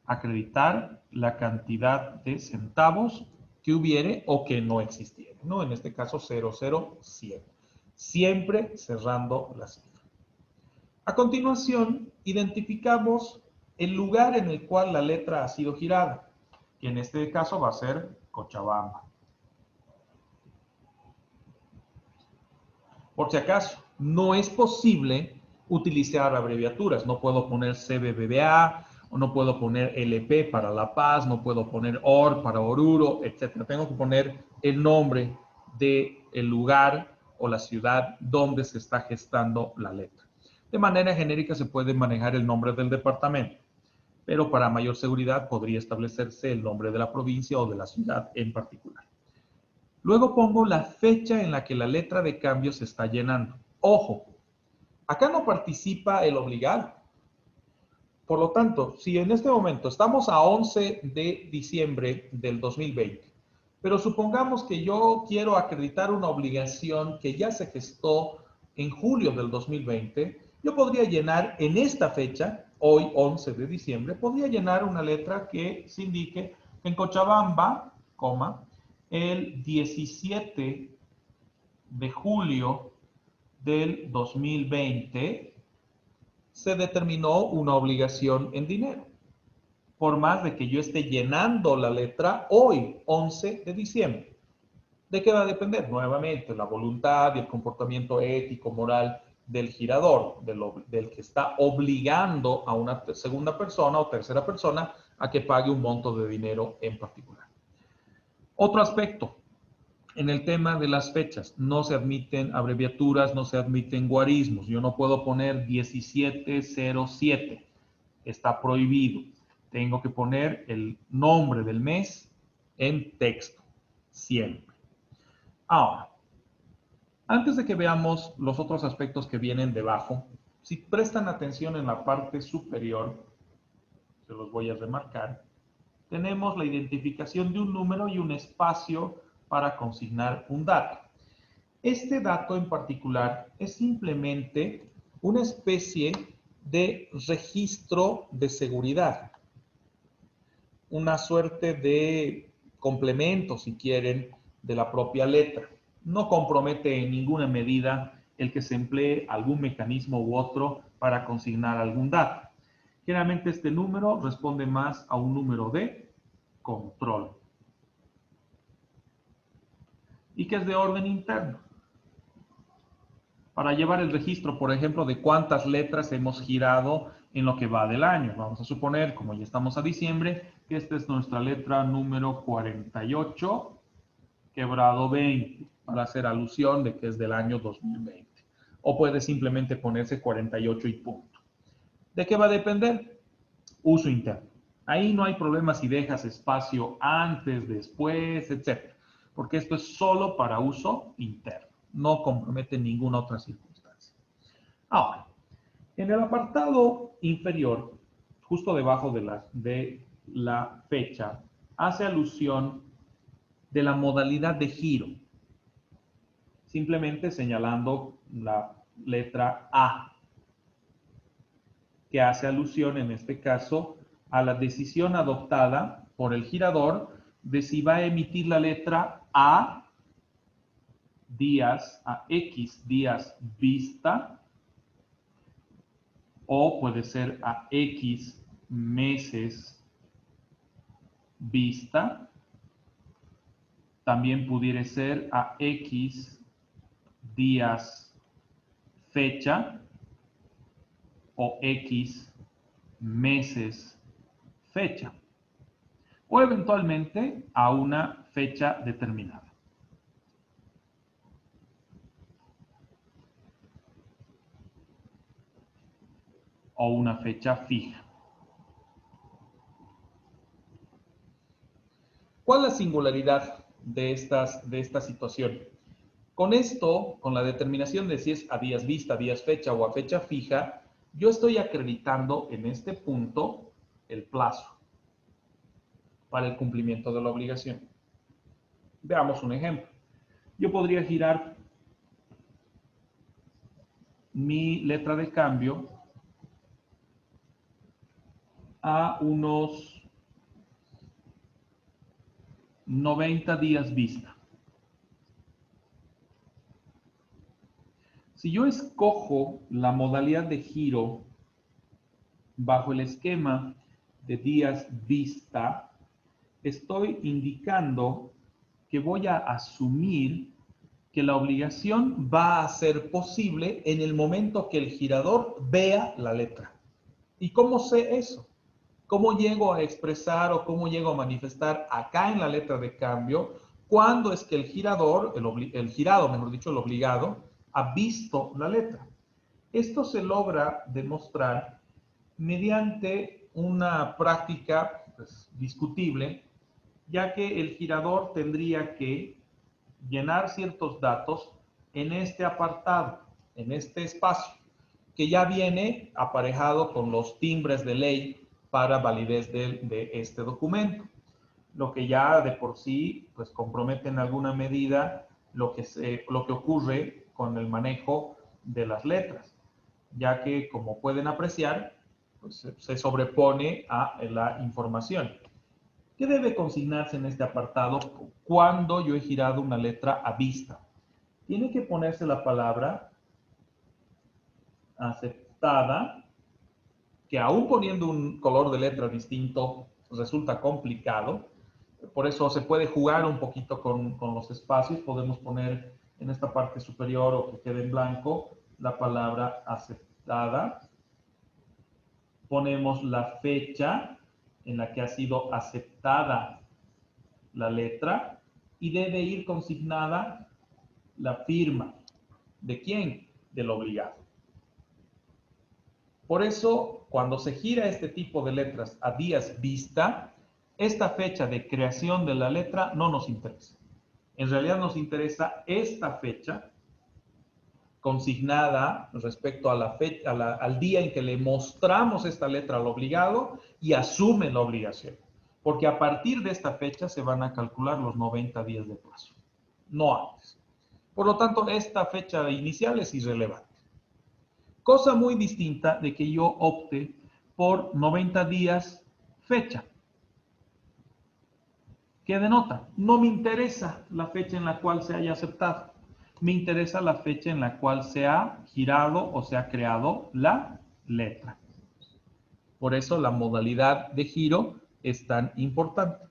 acreditar la cantidad de centavos que hubiere o que no existiera, ¿no? En este caso 00100. Siempre cerrando la cifra. A continuación, identificamos el lugar en el cual la letra ha sido girada, que en este caso va a ser Cochabamba. Por si acaso, no es posible utilizar abreviaturas. No puedo poner CBBBA, o no puedo poner LP para La Paz, no puedo poner OR para Oruro, etc. Tengo que poner el nombre del lugar o la ciudad donde se está gestando la letra. De manera genérica se puede manejar el nombre del departamento, pero para mayor seguridad podría establecerse el nombre de la provincia o de la ciudad en particular. Luego pongo la fecha en la que la letra de cambio se está llenando. Ojo, acá no participa el obligado. Por lo tanto, si en este momento estamos a 11 de diciembre del 2020, pero supongamos que yo quiero acreditar una obligación que ya se gestó en julio del 2020, yo podría llenar en esta fecha, hoy 11 de diciembre, podría llenar una letra que se indique que en Cochabamba, el 17 de julio del 2020 se determinó una obligación en dinero. Por más de que yo esté llenando la letra hoy, 11 de diciembre. ¿De qué va a depender? Nuevamente, la voluntad y el comportamiento ético, moral del girador, del que está obligando a una segunda persona o tercera persona a que pague un monto de dinero en particular. Otro aspecto, en el tema de las fechas, no se admiten abreviaturas, no se admiten guarismos. Yo no puedo poner 1707, está prohibido. Tengo que poner el nombre del mes en texto, siempre. Ahora, antes de que veamos los otros aspectos que vienen debajo, si prestan atención en la parte superior, se los voy a remarcar, tenemos la identificación de un número y un espacio para consignar un dato. Este dato en particular es simplemente una especie de registro de seguridad, una suerte de complemento, si quieren, de la propia letra. No compromete en ninguna medida el que se emplee algún mecanismo u otro para consignar algún dato. Generalmente este número responde más a un número de control y que es de orden interno. Para llevar el registro, por ejemplo, de cuántas letras hemos girado en lo que va del año. Vamos a suponer, como ya estamos a diciembre, que esta es nuestra letra número 48, quebrado 20, para hacer alusión de que es del año 2020. O puede simplemente ponerse 48 y punto. ¿De qué va a depender? Uso interno. Ahí no hay problema si dejas espacio antes, después, etc. Porque esto es solo para uso interno. No compromete ninguna otra circunstancia. Ahora, en el apartado inferior, justo debajo de la fecha, hace alusión de la modalidad de giro, simplemente señalando la letra A, que hace alusión en este caso a la decisión adoptada por el girador de si va a emitir la letra A días, a X días vista, o puede ser a X meses vista. También pudiera ser a X días fecha o X meses fecha. O eventualmente a una fecha determinada. O una fecha fija. ¿Cuál es la singularidad de esta situación? Con esto, con la determinación de si es a días vista, a días fecha o a fecha fija, yo estoy acreditando en este punto el plazo para el cumplimiento de la obligación. Veamos un ejemplo. Yo podría girar mi letra de cambio a unos 90 días vista. Si yo escojo la modalidad de giro bajo el esquema de días vista, estoy indicando que voy a asumir que la obligación va a ser posible en el momento que el girador vea la letra. ¿Y cómo sé eso? ¿Cómo llego a expresar o cómo llego a manifestar acá en la letra de cambio cuándo es que el girador, el girado, mejor dicho, el obligado, ha visto la letra? Esto se logra demostrar mediante una práctica discutible, ya que el girador tendría que llenar ciertos datos en este apartado, en este espacio. que ya viene aparejado con los timbres de ley para validez de este documento, lo que ya de por sí pues, compromete en alguna medida lo que ocurre con el manejo de las letras, ya que como pueden apreciar, pues, se sobrepone a la información. ¿Qué debe consignarse en este apartado cuando yo he girado una letra a vista? Tiene que ponerse la palabra aceptada, que aún poniendo un color de letra distinto resulta complicado. Por eso se puede jugar un poquito con los espacios. Podemos poner en esta parte superior o que quede en blanco la palabra aceptada. Ponemos la fecha en la que ha sido aceptada la letra y debe ir consignada la firma. ¿De quién? Del obligado. Por eso, cuando se gira este tipo de letras a días vista, esta fecha de creación de la letra no nos interesa. En realidad nos interesa esta fecha consignada respecto a la fecha, al día en que le mostramos esta letra al obligado y asume la obligación. Porque a partir de esta fecha se van a calcular los 90 días de plazo, no antes. Por lo tanto, esta fecha inicial es irrelevante. Cosa muy distinta de que yo opte por 90 días fecha. ¿Qué denota? No me interesa la fecha en la cual se haya aceptado. Me interesa la fecha en la cual se ha girado o se ha creado la letra. Por eso la modalidad de giro es tan importante.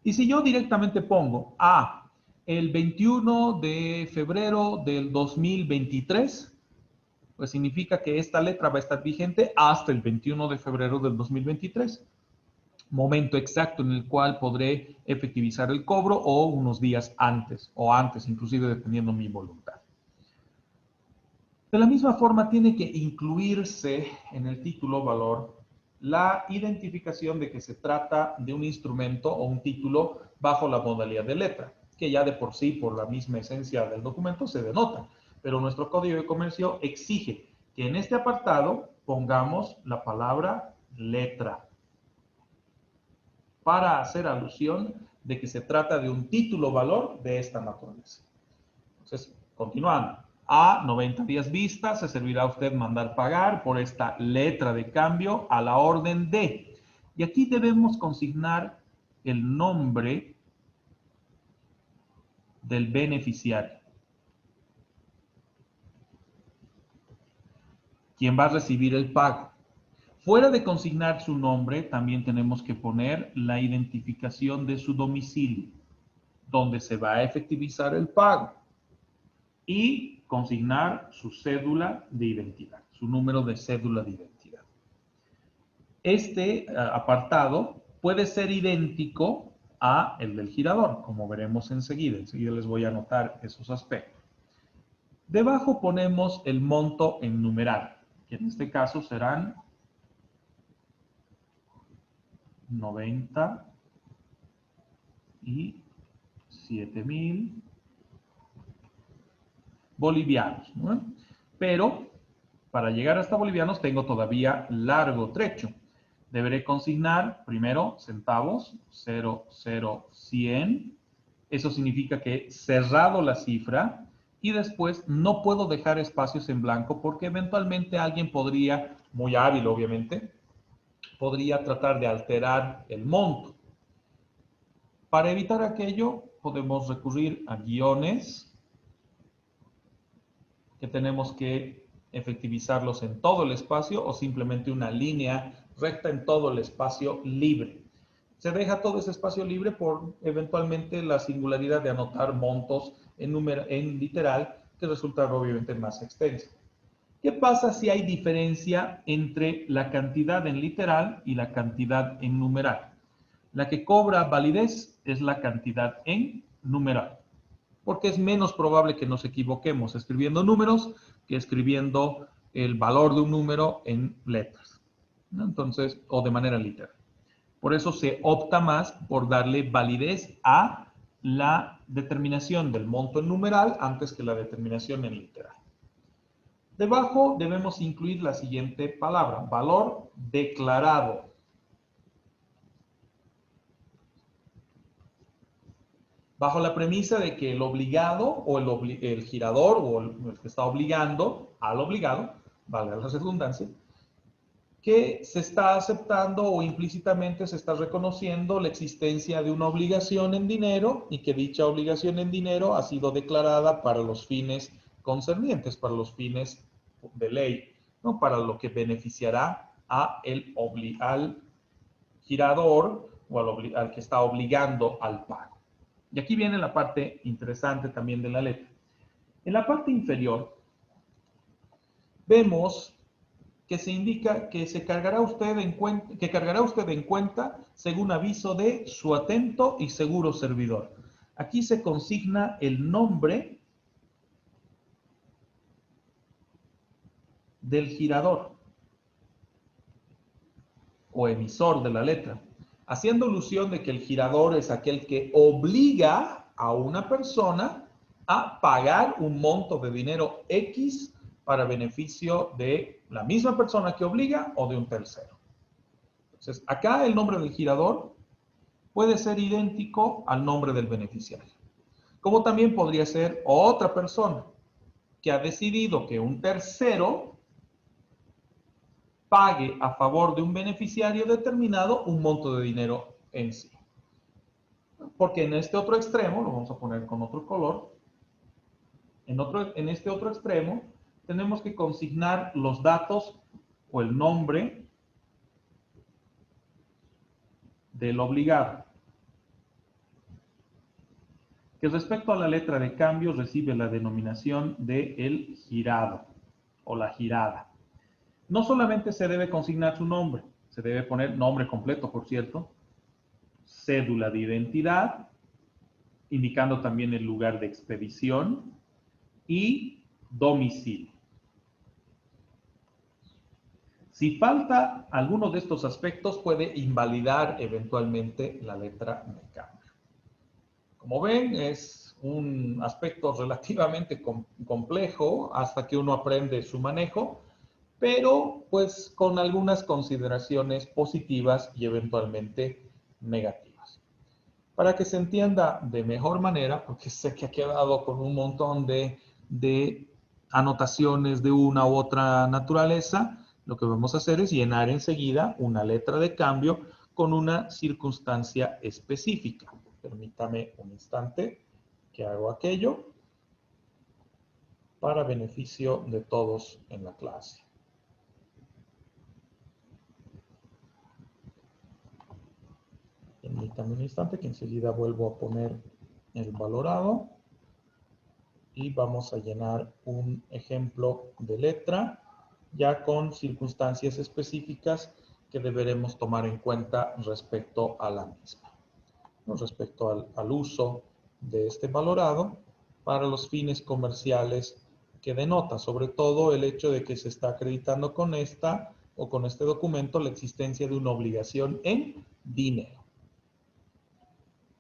Y si yo directamente pongo el 21 de febrero del 2023, pues significa que esta letra va a estar vigente hasta el 21 de febrero del 2023. Momento exacto en el cual podré efectivizar el cobro o unos días antes, o antes inclusive dependiendo mi voluntad. De la misma forma tiene que incluirse en el título valor la identificación de que se trata de un instrumento o un título bajo la modalidad de letra, que ya de por sí, por la misma esencia del documento, se denota. Pero nuestro Código de Comercio exige que en este apartado pongamos la palabra letra, para hacer alusión de que se trata de un título valor de esta naturaleza. Entonces, continuando. A 90 días vista, se servirá a usted mandar pagar por esta letra de cambio a la orden de. Y aquí debemos consignar el nombre del beneficiario, quien va a recibir el pago. Fuera de consignar su nombre, también tenemos que poner la identificación de su domicilio, donde se va a efectivizar el pago, y consignar su cédula de identidad, su número de cédula de identidad. Este apartado puede ser idéntico a el del girador, como veremos enseguida. Enseguida les voy a anotar esos aspectos. Debajo ponemos el monto en numeral, que en este caso serán 97.000 bolivianos, ¿no? Pero para llegar hasta bolivianos tengo todavía largo trecho. Deberé consignar primero centavos, 0,0100. Eso significa que cerrado la cifra, y después no puedo dejar espacios en blanco porque eventualmente alguien podría, muy hábil obviamente, podría tratar de alterar el monto. Para evitar aquello, podemos recurrir a guiones, que tenemos que efectivizarlos en todo el espacio, o simplemente una línea recta en todo el espacio libre. Se deja todo ese espacio libre por eventualmente la singularidad de anotar montos en literal, que resulta obviamente más extensa. ¿Qué pasa si hay diferencia entre la cantidad en literal y la cantidad en numeral? La que cobra validez es la cantidad en numeral, porque es menos probable que nos equivoquemos escribiendo números que escribiendo el valor de un número en letras, ¿no? Entonces, o de manera literal. Por eso se opta más por darle validez a la determinación del monto en numeral antes que la determinación en literal. Debajo debemos incluir la siguiente palabra, valor declarado. Bajo la premisa de que el obligado o el girador o el que está obligando al obligado, valga la redundancia, que se está aceptando o implícitamente se está reconociendo la existencia de una obligación en dinero y que dicha obligación en dinero ha sido declarada para los fines concernientes, para los fines de ley, ¿no? Para lo que beneficiará al girador o al que está obligando al pago. Y aquí viene la parte interesante también de la letra. En la parte inferior vemos que se indica que cargará usted en cuenta según aviso de su atento y seguro servidor. Aquí se consigna el nombre del girador o emisor de la letra, haciendo alusión de que el girador es aquel que obliga a una persona a pagar un monto de dinero X para beneficio de la misma persona que obliga o de un tercero. Entonces, acá el nombre del girador puede ser idéntico al nombre del beneficiario. Como también podría ser otra persona que ha decidido que un tercero pague a favor de un beneficiario determinado un monto de dinero en sí. Porque en este otro extremo, lo vamos a poner con otro color, en este otro extremo tenemos que consignar los datos o el nombre del obligado, que respecto a la letra de cambio recibe la denominación de el girado o la girada. No solamente se debe consignar su nombre, se debe poner nombre completo, por cierto, cédula de identidad, indicando también el lugar de expedición y domicilio. Si falta alguno de estos aspectos, puede invalidar eventualmente la letra de cambio. Como ven, es un aspecto relativamente complejo hasta que uno aprende su manejo, pero pues con algunas consideraciones positivas y eventualmente negativas. Para que se entienda de mejor manera, porque sé que ha quedado con un montón de anotaciones de una u otra naturaleza, lo que vamos a hacer es llenar enseguida una letra de cambio con una circunstancia específica. Permítame un instante que hago aquello para beneficio de todos en la clase. Permítame un instante que enseguida vuelvo a poner el valorado y vamos a llenar un ejemplo de letra ya con circunstancias específicas que deberemos tomar en cuenta respecto a la misma, ¿no? Respecto al uso de este valorado para los fines comerciales que denota, sobre todo el hecho de que se está acreditando con esta o con este documento la existencia de una obligación en dinero.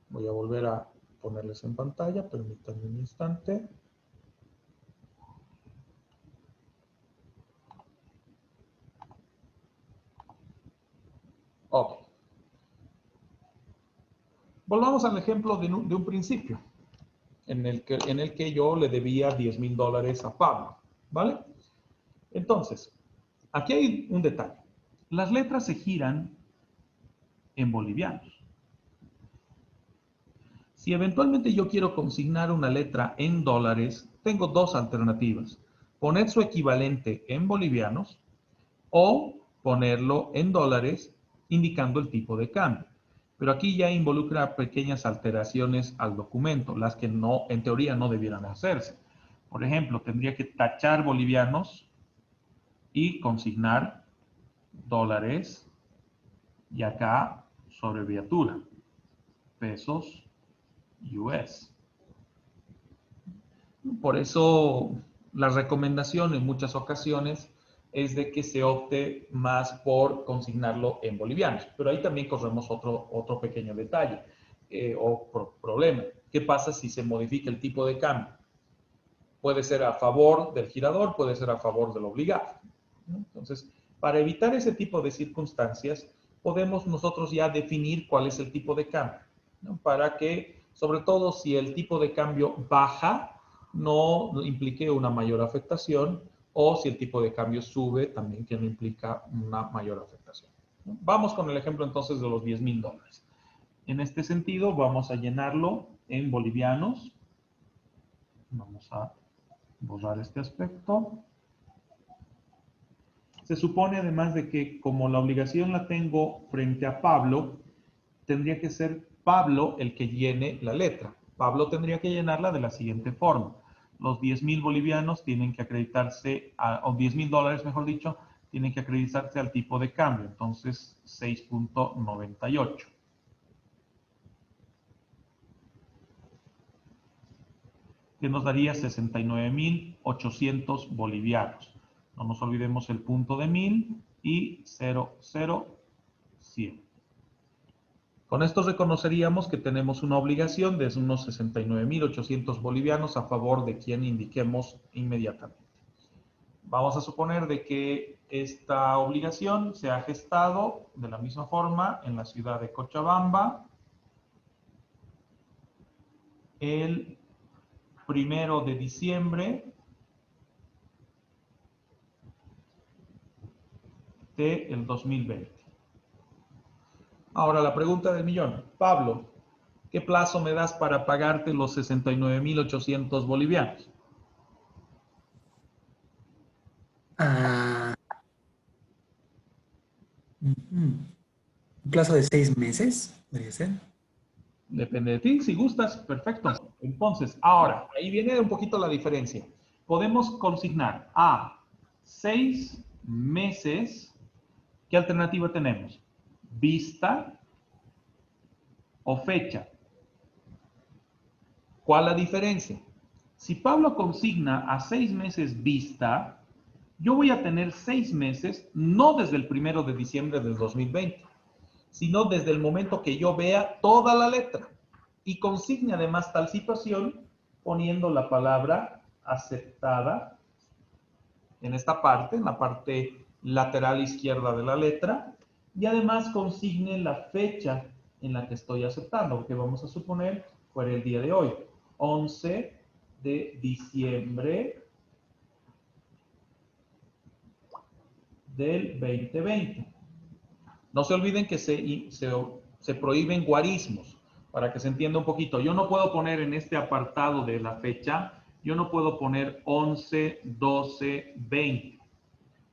Voy a volver a ponerles en pantalla, permítanme un instante. Ok. Volvamos al ejemplo de un principio, en el que yo le debía $10,000 a Pablo, ¿vale? Entonces, aquí hay un detalle. Las letras se giran en bolivianos. Si eventualmente yo quiero consignar una letra en dólares, tengo dos alternativas. Poner su equivalente en bolivianos o ponerlo en dólares indicando el tipo de cambio. Pero aquí ya involucra pequeñas alteraciones al documento, las que no, en teoría no debieran hacerse. Por ejemplo, tendría que tachar bolivianos y consignar dólares y acá su abreviatura, pesos US. Por eso la recomendación en muchas ocasiones es de que se opte más por consignarlo en bolivianos. Pero ahí también corremos otro pequeño detalle o problema. ¿Qué pasa si se modifica el tipo de cambio? Puede ser a favor del girador, puede ser a favor del obligado, ¿no? Entonces, para evitar ese tipo de circunstancias, podemos nosotros ya definir cuál es el tipo de cambio, ¿no? Para que, sobre todo si el tipo de cambio baja, no implique una mayor afectación, o si el tipo de cambio sube, también que no implica una mayor afectación, ¿no? Vamos con el ejemplo entonces de los $10,000. En este sentido, vamos a llenarlo en bolivianos. Vamos a borrar este aspecto. Se supone además de que como la obligación la tengo frente a Pablo, tendría que ser Pablo el que llene la letra. Pablo tendría que llenarla de la siguiente forma. Los 10,000 bolivianos tienen que acreditarse, o $10,000, mejor dicho, tienen que acreditarse al tipo de cambio. Entonces, 6.98. Que nos daría 69.800 bolivianos. No nos olvidemos el punto de 1000 y 0,0100. Con esto reconoceríamos que tenemos una obligación de unos 69.800 bolivianos a favor de quien indiquemos inmediatamente. Vamos a suponer de que esta obligación se ha gestado de la misma forma en la ciudad de Cochabamba el 1 de diciembre del 2020. Ahora la pregunta del millón. Pablo, ¿qué plazo me das para pagarte los 69.800 bolivianos? Ah, un plazo de 6 meses, podría ser. Depende de ti, si gustas, perfecto. Entonces, ahora, ahí viene un poquito la diferencia. Podemos consignar a 6 meses. ¿Qué alternativa tenemos? Vista o fecha. ¿Cuál la diferencia? Si Pablo consigna a 6 meses vista, yo voy a tener 6 meses, no desde el 1 de diciembre del 2020, sino desde el momento que yo vea toda la letra. Y consigne además tal situación poniendo la palabra aceptada en esta parte, en la parte lateral izquierda de la letra, y además consigne la fecha en la que estoy aceptando, que vamos a suponer fuera el día de hoy, 11 de diciembre del 2020. No se olviden que se prohíben guarismos, para que se entienda un poquito. Yo no puedo poner en este apartado de la fecha, yo no puedo poner 11, 12, 20.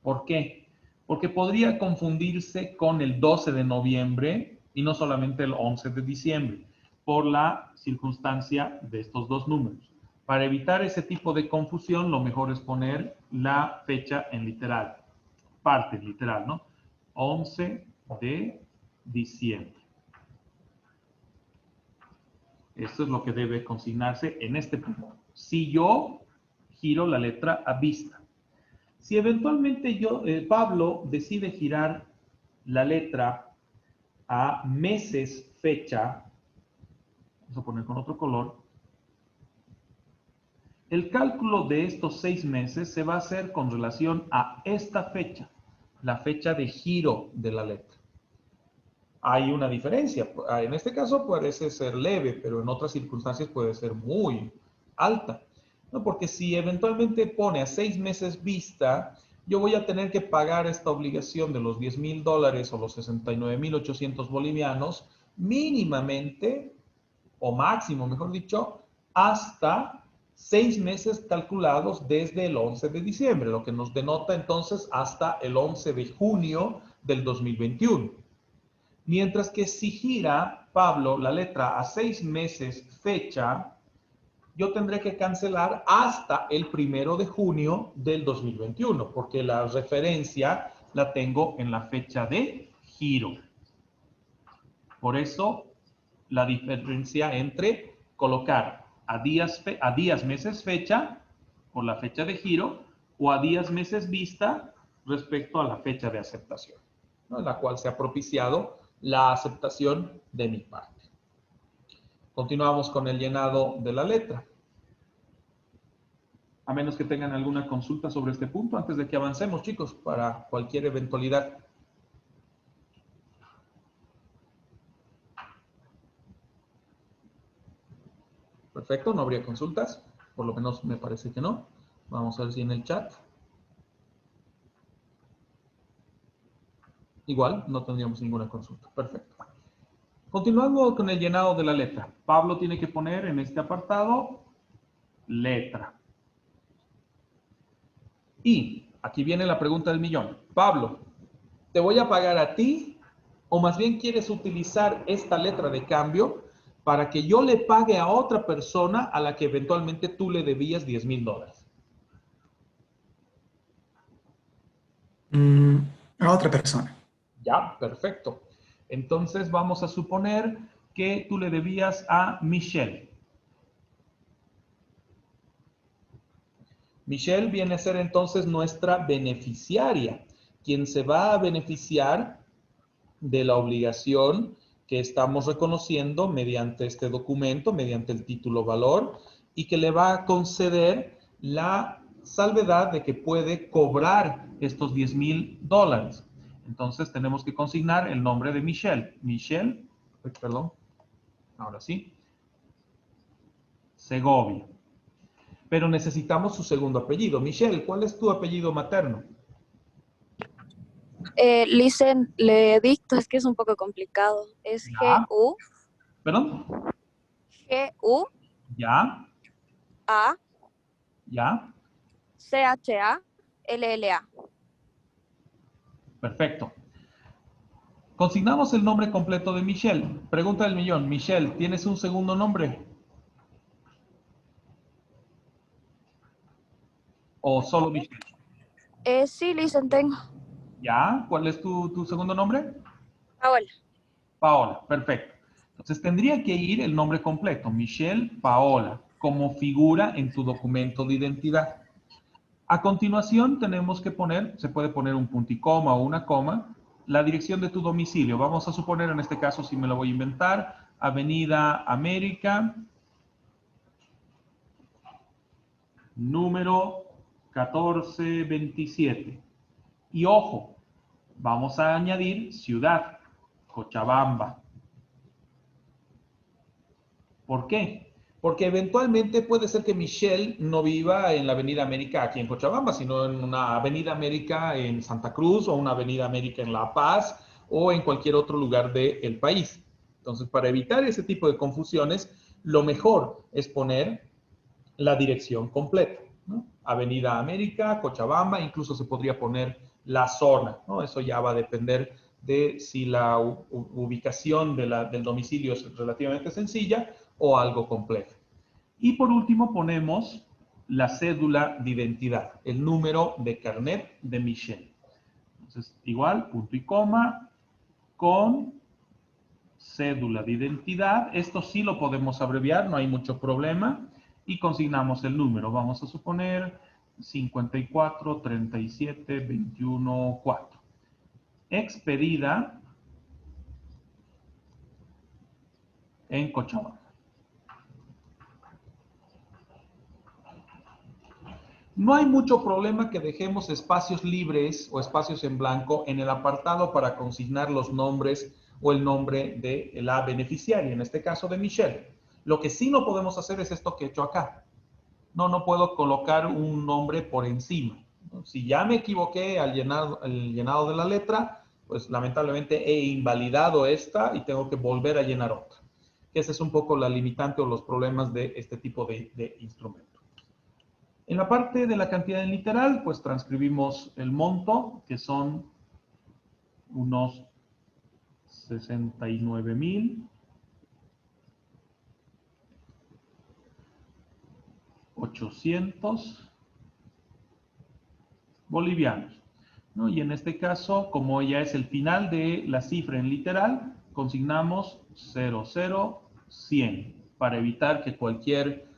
¿Por qué? Porque podría confundirse con el 12 de noviembre y no solamente el 11 de diciembre, por la circunstancia de estos dos números. Para evitar ese tipo de confusión, lo mejor es poner la fecha en literal, parte literal, ¿no? 11 de diciembre. Esto es lo que debe consignarse en este punto. Si yo giro la letra a vista. Si eventualmente Pablo decide girar la letra a meses fecha, vamos a poner con otro color, el cálculo de estos 6 meses se va a hacer con relación a esta fecha, la fecha de giro de la letra. Hay una diferencia. En este caso parece ser leve, pero en otras circunstancias puede ser muy alta, ¿no? Porque si eventualmente pone a 6 meses vista, yo voy a tener que pagar esta obligación de los $10,000 o los 69.800 bolivianos mínimamente, o máximo, mejor dicho, hasta 6 meses calculados desde el 11 de diciembre, lo que nos denota entonces hasta el 11 de junio del 2021. Mientras que si gira, Pablo, la letra a 6 meses fecha, yo tendré que cancelar hasta el 1 de junio del 2021, porque la referencia la tengo en la fecha de giro. Por eso, la diferencia entre colocar a días, meses, fecha, por la fecha de giro, o a días, meses, vista, respecto a la fecha de aceptación, ¿no? En la cual se ha propiciado la aceptación de mi parte. Continuamos con el llenado de la letra. A menos que tengan alguna consulta sobre este punto antes de que avancemos, chicos, para cualquier eventualidad. Perfecto, no habría consultas. Por lo menos me parece que no. Vamos a ver si en el chat. Igual, no tendríamos ninguna consulta. Perfecto. Continuando con el llenado de la letra. Pablo tiene que poner en este apartado letra. Y aquí viene la pregunta del millón. Pablo, ¿te voy a pagar a ti o más bien quieres utilizar esta letra de cambio para que yo le pague a otra persona a la que eventualmente tú le debías $10,000? A otra persona. Ya, perfecto. Entonces vamos a suponer que tú le debías a Michelle. Michelle viene a ser entonces nuestra beneficiaria, quien se va a beneficiar de la obligación que estamos reconociendo mediante este documento, mediante el título valor, y que le va a conceder la salvedad de que puede cobrar estos $10,000. Entonces tenemos que consignar el nombre de Michelle. Michelle, perdón, ahora sí, Segovia. Pero necesitamos su segundo apellido. Michelle, ¿cuál es tu apellido materno? Listen, le dicto, es que es un poco complicado. Es Ya. G-U, ¿Perdón? G-U, Ya, A, ya. C-H-A, L-L-A. Perfecto. Consignamos el nombre completo de Michelle. Pregunta del millón. Michelle, ¿tienes un segundo nombre? ¿O solo Michelle? Sí, listen, tengo. ¿Ya? ¿Cuál es tu segundo nombre? Paola. Paola. Perfecto. Entonces tendría que ir el nombre completo. Michelle Paola, como figura en tu documento de identidad. A continuación tenemos que poner, se puede poner un punto y coma o una coma, la dirección de tu domicilio. Vamos a suponer, en este caso, si me lo voy a inventar, Avenida América, número 1427. Y ojo, vamos a añadir ciudad, Cochabamba. ¿Por qué? Porque eventualmente puede ser que Michelle no viva en la Avenida América aquí en Cochabamba, sino en una Avenida América en Santa Cruz o una Avenida América en La Paz o en cualquier otro lugar del país. Entonces, para evitar ese tipo de confusiones, lo mejor es poner la dirección completa, ¿no? Avenida América, Cochabamba, incluso se podría poner la zona, ¿no? Eso ya va a depender de si la ubicación del domicilio es relativamente sencilla o algo complejo. Y por último ponemos la cédula de identidad, el número de carnet de Michelle. Entonces, igual, punto y coma, con cédula de identidad. Esto sí lo podemos abreviar, no hay mucho problema. Y consignamos el número. Vamos a suponer 54 37 21 4. Expedida en Cochabamba. No hay mucho problema que dejemos espacios libres o espacios en blanco en el apartado para consignar los nombres o el nombre de la beneficiaria, en este caso de Michelle. Lo que sí no podemos hacer es esto que he hecho acá. No puedo colocar un nombre por encima. Si ya me equivoqué al el llenado de la letra, pues lamentablemente he invalidado esta y tengo que volver a llenar otra. Esa es un poco la limitante o los problemas de este tipo de instrumento. En la parte de la cantidad en literal, pues transcribimos el monto, que son unos 69,800 bolivianos, ¿no? Y en este caso, como ya es el final de la cifra en literal, consignamos 00100 para evitar que cualquier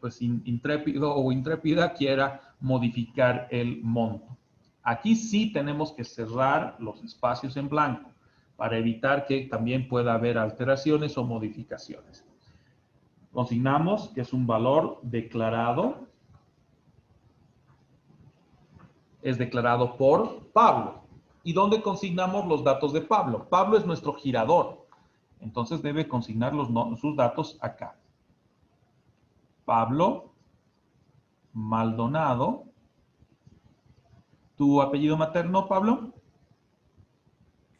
pues intrépido o intrépida quiera modificar el monto. Aquí sí tenemos que cerrar los espacios en blanco para evitar que también pueda haber alteraciones o modificaciones. Consignamos que es un valor declarado es declarado por Pablo. ¿Y dónde consignamos los datos de Pablo? Pablo es nuestro girador. Entonces debe consignar sus datos acá. Pablo Maldonado. ¿Tu apellido materno, Pablo?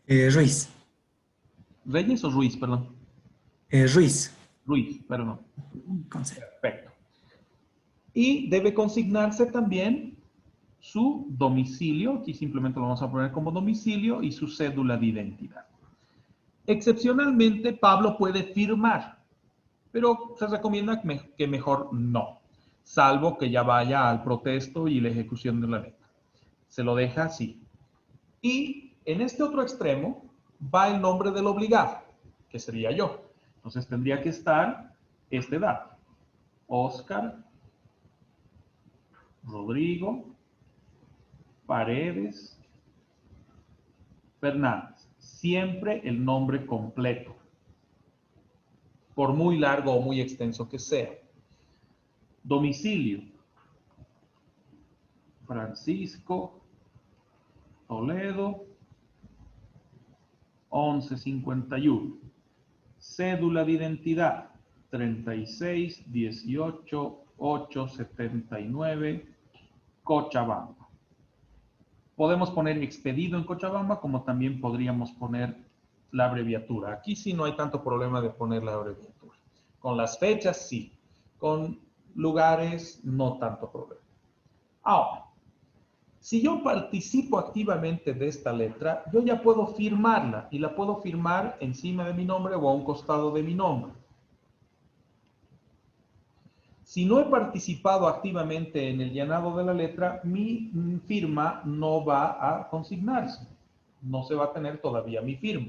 Ruiz. ¿Reyes o Ruiz, perdón? Ruiz. Ruiz, perdón. Con C. Perfecto. Y debe consignarse también su domicilio, aquí simplemente lo vamos a poner como domicilio, y su cédula de identidad. Excepcionalmente, Pablo puede firmar, pero se recomienda que mejor no, salvo que ya vaya al protesto y la ejecución de la letra. Se lo deja así. Y en este otro extremo va el nombre del obligado, que sería yo. Entonces tendría que estar este dato. Oscar Rodrigo Paredes Fernández. Siempre el nombre completo, por muy largo o muy extenso que sea. Domicilio: Francisco Toledo 1151. Cédula de identidad: 36 18 879, Cochabamba. Podemos poner expedido en Cochabamba, como también podríamos poner la abreviatura. Aquí sí no hay tanto problema de poner la abreviatura. Con las fechas sí. Con lugares no tanto problema. Ahora, si yo participo activamente de esta letra, yo ya puedo firmarla, y la puedo firmar encima de mi nombre o a un costado de mi nombre. Si no he participado activamente en el llenado de la letra, mi firma no va a consignarse. No se va a tener todavía mi firma.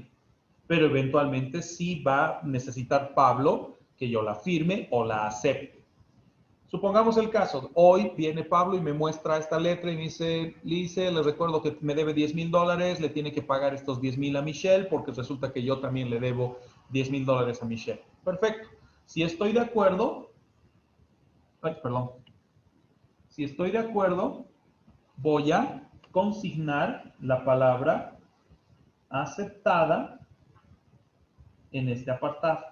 Pero eventualmente sí va a necesitar Pablo que yo la firme o la acepte. Supongamos el caso, hoy viene Pablo y me muestra esta letra y me dice: Lice, le recuerdo que me debe $10,000, le tiene que pagar estos 10,000 a Michelle, porque resulta que yo también le debo $10,000 a Michelle. Perfecto. Si estoy de acuerdo, si estoy de acuerdo, voy a consignar la palabra aceptada en este apartado,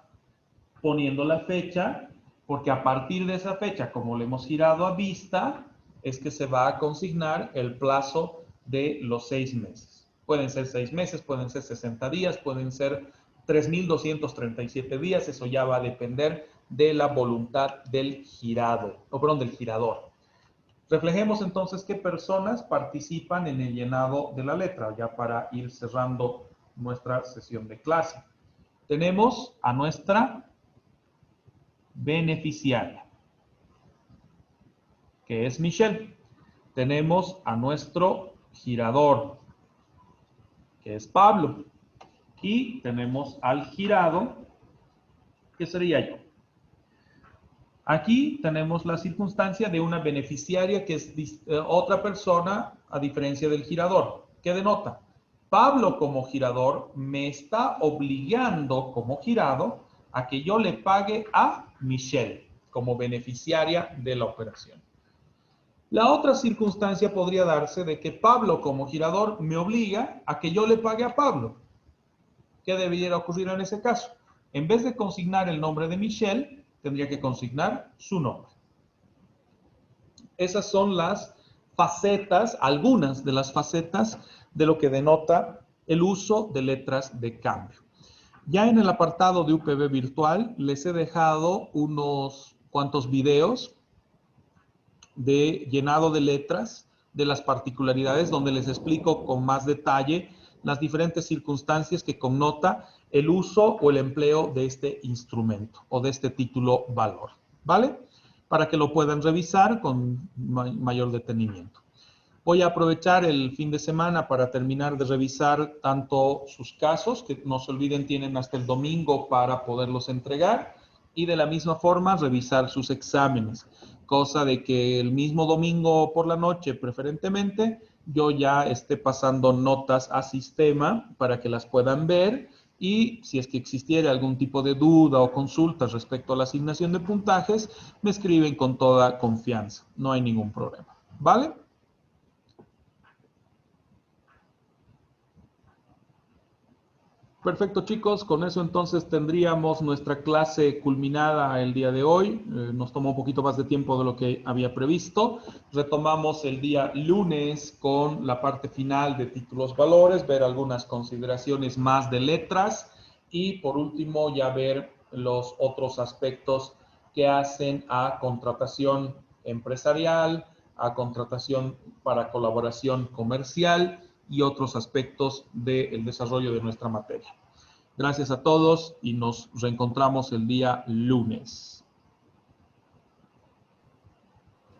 poniendo la fecha, porque a partir de esa fecha, como le hemos girado a vista, es que se va a consignar el plazo de los 6 meses. Pueden ser 6 meses, pueden ser 60 días, pueden ser 3,237 días, eso ya va a depender de la voluntad del girado, del girador. Reflejemos entonces qué personas participan en el llenado de la letra, ya para ir cerrando nuestra sesión de clase. Tenemos a nuestra beneficiaria, que es Michelle. Tenemos a nuestro girador, que es Pablo. Y tenemos al girado, que sería yo. Aquí tenemos la circunstancia de una beneficiaria que es otra persona a diferencia del girador. ¿Qué denota? Pablo como girador me está obligando como girado a que yo le pague a Michelle como beneficiaria de la operación. La otra circunstancia podría darse de que Pablo como girador me obliga a que yo le pague a Pablo. ¿Qué debería ocurrir en ese caso? En vez de consignar el nombre de Michelle, tendría que consignar su nombre. Esas son las facetas, algunas de las facetas de lo que denota el uso de letras de cambio. Ya en el apartado de UPB virtual les he dejado unos cuantos videos de llenado de letras, de las particularidades, donde les explico con más detalle las diferentes circunstancias que connota el uso o el empleo de este instrumento o de este título valor, ¿vale? Para que lo puedan revisar con mayor detenimiento. Voy a aprovechar el fin de semana para terminar de revisar tanto sus casos, que no se olviden tienen hasta el domingo para poderlos entregar, y de la misma forma revisar sus exámenes, cosa de que el mismo domingo por la noche preferentemente yo ya esté pasando notas a sistema para que las puedan ver, y si es que existiera algún tipo de duda o consulta respecto a la asignación de puntajes, me escriben con toda confianza, no hay ningún problema, ¿vale? Perfecto, chicos. Con eso entonces tendríamos nuestra clase culminada el día de hoy. Nos tomó un poquito más de tiempo de lo que había previsto. Retomamos el día lunes con la parte final de títulos valores, ver algunas consideraciones más de letras y por último ya ver los otros aspectos que hacen a contratación empresarial, a contratación para colaboración comercial y otros aspectos del desarrollo de nuestra materia. Gracias a todos y nos reencontramos el día lunes.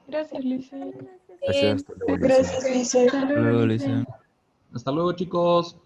Gracias, Luisa. Gracias, hasta luego, Luisa. Gracias, Luisa. Hasta luego, Luisa. Hasta luego, chicos.